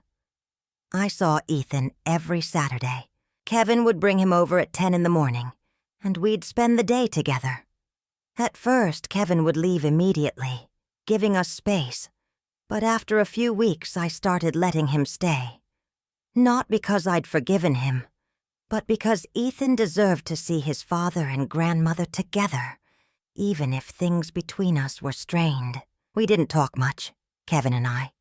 I saw Ethan every Saturday. Kevin would bring him over at 10 in the morning, and we'd spend the day together. At first, Kevin would leave immediately, giving us space, but after a few weeks I started letting him stay. Not because I'd forgiven him, but because Ethan deserved to see his father and grandmother together, even if things between us were strained. We didn't talk much, Kevin and I.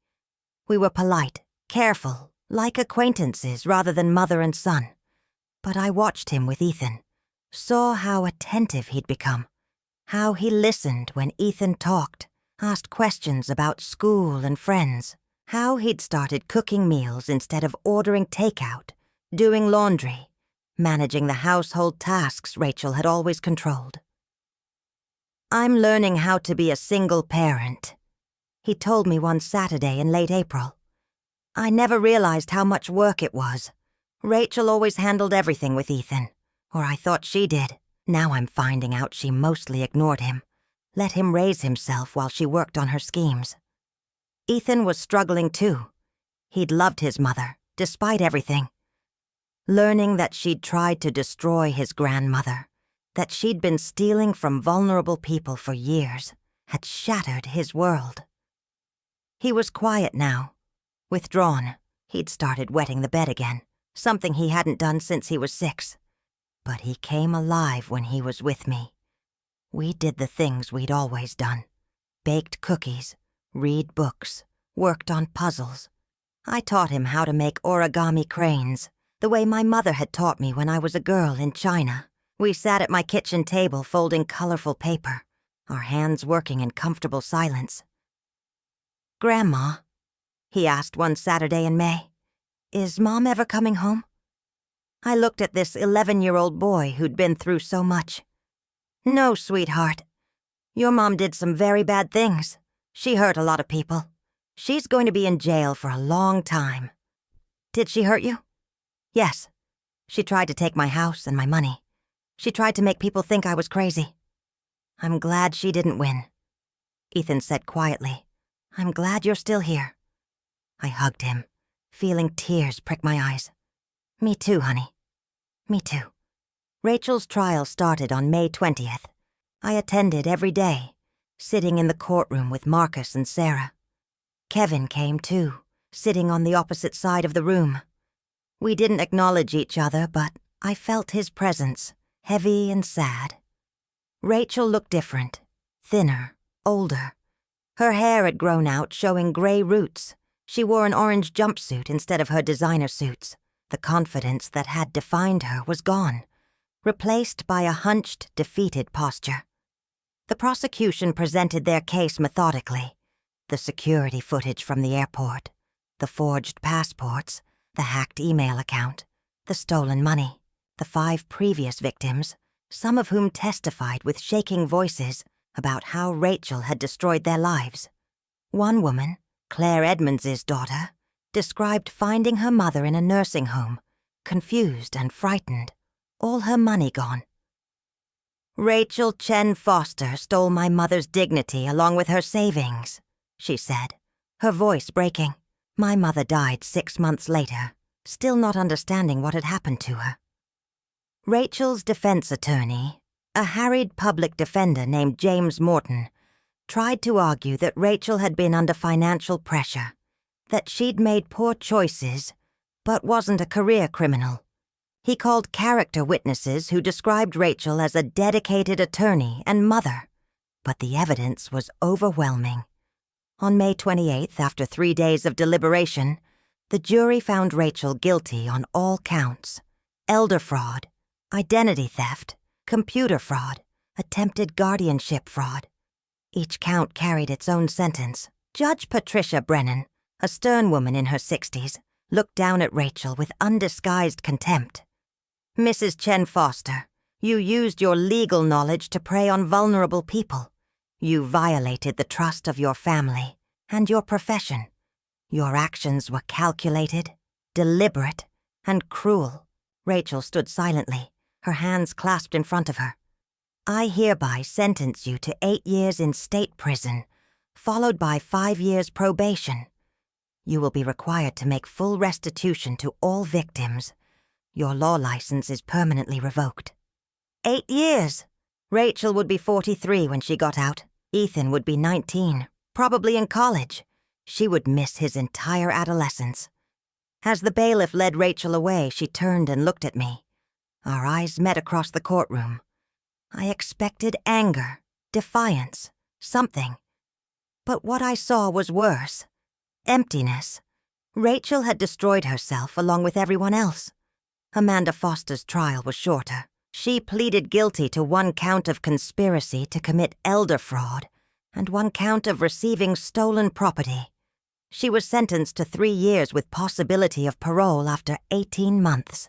We were polite, careful, like acquaintances rather than mother and son. But I watched him with Ethan, saw how attentive he'd become, how he listened when Ethan talked, asked questions about school and friends, how he'd started cooking meals instead of ordering takeout, doing laundry, managing the household tasks Rachel had always controlled. "I'm learning how to be a single parent," he told me one Saturday in late April. "I never realized how much work it was. Rachel always handled everything with Ethan, or I thought she did. Now I'm finding out she mostly ignored him, let him raise himself while she worked on her schemes. Ethan was struggling too. He'd loved his mother, despite everything. Learning that she'd tried to destroy his grandmother, that she'd been stealing from vulnerable people for years, had shattered his world. He was quiet now, withdrawn. He'd started wetting the bed again, something he hadn't done since he was 6. But he came alive when he was with me. We did the things we'd always done. Baked cookies, read books, worked on puzzles. I taught him how to make origami cranes, the way my mother had taught me when I was a girl in China. We sat at my kitchen table folding colorful paper, our hands working in comfortable silence. "Grandma," he asked one Saturday in May, "is Mom ever coming home?" I looked at this 11-year-old boy who'd been through so much. "No, sweetheart. Your mom did some very bad things. She hurt a lot of people. She's going to be in jail for a long time." "Did she hurt you?" "Yes. She tried to take my house and my money. She tried to make people think I was crazy. I'm glad she didn't win." Ethan said quietly, "I'm glad you're still here." I hugged him, feeling tears prick my eyes. "Me too, honey. Me too." Rachel's trial started on May 20th. I attended every day, sitting in the courtroom with Marcus and Sarah. Kevin came too, sitting on the opposite side of the room. We didn't acknowledge each other, but I felt his presence, heavy and sad. Rachel looked different, thinner, older. Her hair had grown out, showing gray roots. She wore an orange jumpsuit instead of her designer suits. The confidence that had defined her was gone, replaced by a hunched, defeated posture. The prosecution presented their case methodically. The security footage from the airport, the forged passports, the hacked email account, the stolen money, the 5 previous victims, some of whom testified with shaking voices about how Rachel had destroyed their lives. One woman, Claire Edmonds's daughter, described finding her mother in a nursing home, confused and frightened, all her money gone. "Rachel Chen Foster stole my mother's dignity along with her savings," she said, her voice breaking. My mother died 6 months later, still not understanding what had happened to her. Rachel's defense attorney, a harried public defender named James Morton, tried to argue that Rachel had been under financial pressure, that she'd made poor choices, but wasn't a career criminal. He called character witnesses who described Rachel as a dedicated attorney and mother, but the evidence was overwhelming. On May 28th, after 3 days of deliberation, the jury found Rachel guilty on all counts: elder fraud, identity theft, computer fraud, attempted guardianship fraud. Each count carried its own sentence. Judge Patricia Brennan, a stern woman in her 60s, looked down at Rachel with undisguised contempt. "Mrs. Chen Foster, you used your legal knowledge to prey on vulnerable people. You violated the trust of your family and your profession. Your actions were calculated, deliberate, and cruel." Rachel stood silently, her hands clasped in front of her. "I hereby sentence you to 8 years in state prison, followed by 5 years probation. You will be required to make full restitution to all victims. Your law license is permanently revoked." 8 years! Rachel would be 43 when she got out. Ethan would be 19, probably in college. She would miss his entire adolescence. As the bailiff led Rachel away, she turned and looked at me. Our eyes met across the courtroom. I expected anger, defiance, something. But what I saw was worse. Emptiness. Rachel had destroyed herself along with everyone else. Amanda Foster's trial was shorter. She pleaded guilty to 1 count of conspiracy to commit elder fraud and 1 count of receiving stolen property. She was sentenced to 3 years with possibility of parole after 18 months.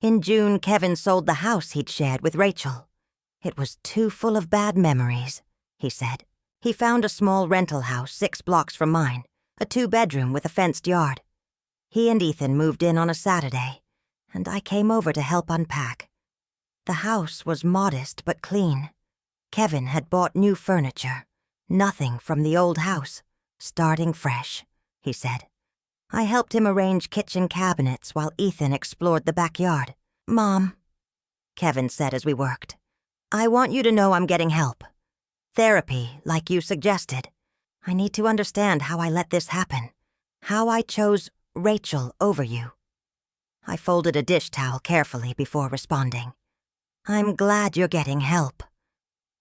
In June, Kevin sold the house he'd shared with Rachel. "It was too full of bad memories," he said. He found a small rental house 6 blocks from mine, a 2-bedroom with a fenced yard. He and Ethan moved in on a Saturday, and I came over to help unpack. The house was modest but clean. Kevin had bought new furniture. Nothing from the old house. Starting fresh, he said. I helped him arrange kitchen cabinets while Ethan explored the backyard. "Mom," Kevin said as we worked, "I want you to know I'm getting help. Therapy, like you suggested. I need to understand how I let this happen. How I chose Rachel over you." I folded a dish towel carefully before responding. "I'm glad you're getting help.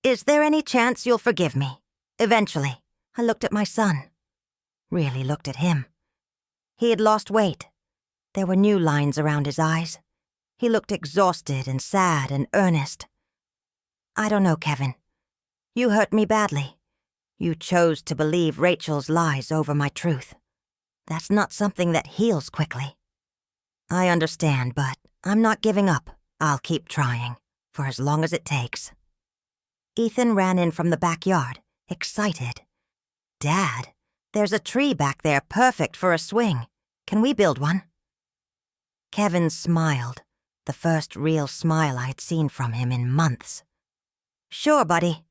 Is there any chance you'll forgive me? Eventually." I looked at my son. Really looked at him. He had lost weight. There were new lines around his eyes. He looked exhausted and sad and earnest. "I don't know, Kevin. You hurt me badly. You chose to believe Rachel's lies over my truth. That's not something that heals quickly. I understand, but I'm not giving up. I'll keep trying, for as long as it takes." Ethan ran in from the backyard, excited. "Dad, there's a tree back there perfect for a swing. Can we build one?" Kevin smiled, the first real smile I'd seen from him in months. "Sure, buddy.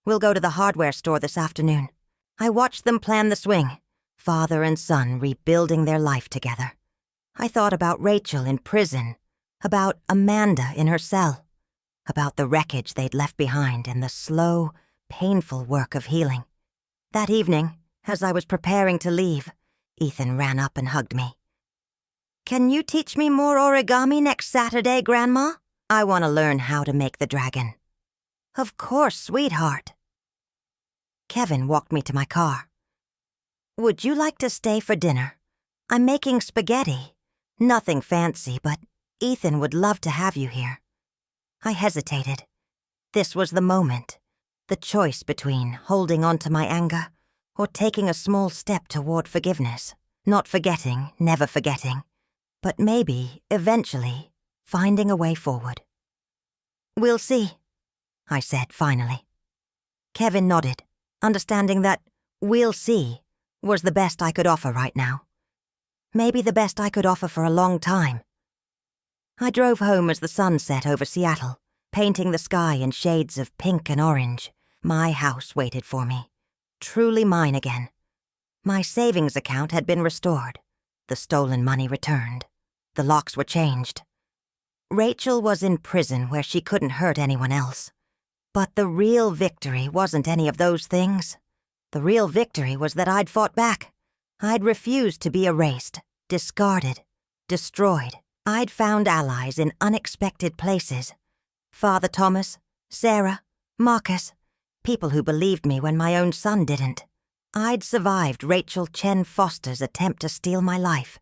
We'll go to the hardware store this afternoon." I watched them plan the swing, father and son rebuilding their life together. I thought about Rachel in prison, about Amanda in her cell, about the wreckage they'd left behind and the slow, painful work of healing. That evening, as I was preparing to leave, Ethan ran up and hugged me. "Can you teach me more origami next Saturday, Grandma? I want to learn how to make the dragon." "Of course, sweetheart." Kevin walked me to my car. "Would you like to stay for dinner? I'm making spaghetti. Nothing fancy, but Ethan would love to have you here." I hesitated. This was the moment, the choice between holding on to my anger or taking a small step toward forgiveness. Not forgetting, never forgetting, but maybe, eventually, finding a way forward. "We'll see," I said finally. Kevin nodded, understanding that "we'll see" was the best I could offer right now. Maybe the best I could offer for a long time. I drove home as the sun set over Seattle, painting the sky in shades of pink and orange. My house waited for me, truly mine again. My savings account had been restored, the stolen money returned, the locks were changed. Rachel was in prison where she couldn't hurt anyone else. But the real victory wasn't any of those things. The real victory was that I'd fought back. I'd refused to be erased, discarded, destroyed. I'd found allies in unexpected places. Father Thomas, Sarah, Marcus, people who believed me when my own son didn't. I'd survived Rachel Chen Foster's attempt to steal my life,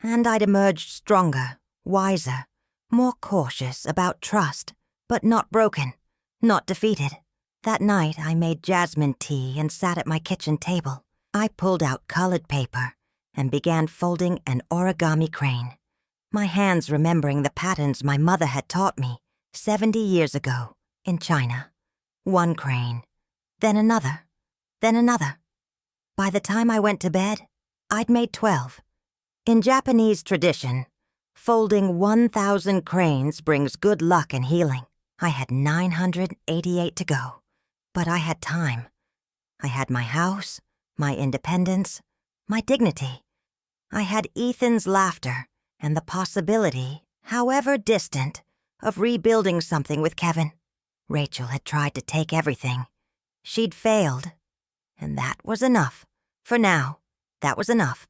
and I'd emerged stronger, wiser, more cautious about trust, but not broken, not defeated. That night I made jasmine tea and sat at my kitchen table. I pulled out colored paper and began folding an origami crane, my hands remembering the patterns my mother had taught me 70 years ago in China. One crane, then another, then another. By the time I went to bed, I'd made 12. In Japanese tradition, folding 1,000 cranes brings good luck and healing. I had 988 to go, but I had time. I had my house, my independence, my dignity. I had Ethan's laughter and the possibility, however distant, of rebuilding something with Kevin. Rachel had tried to take everything. She'd failed, and that was enough. For now, that was enough.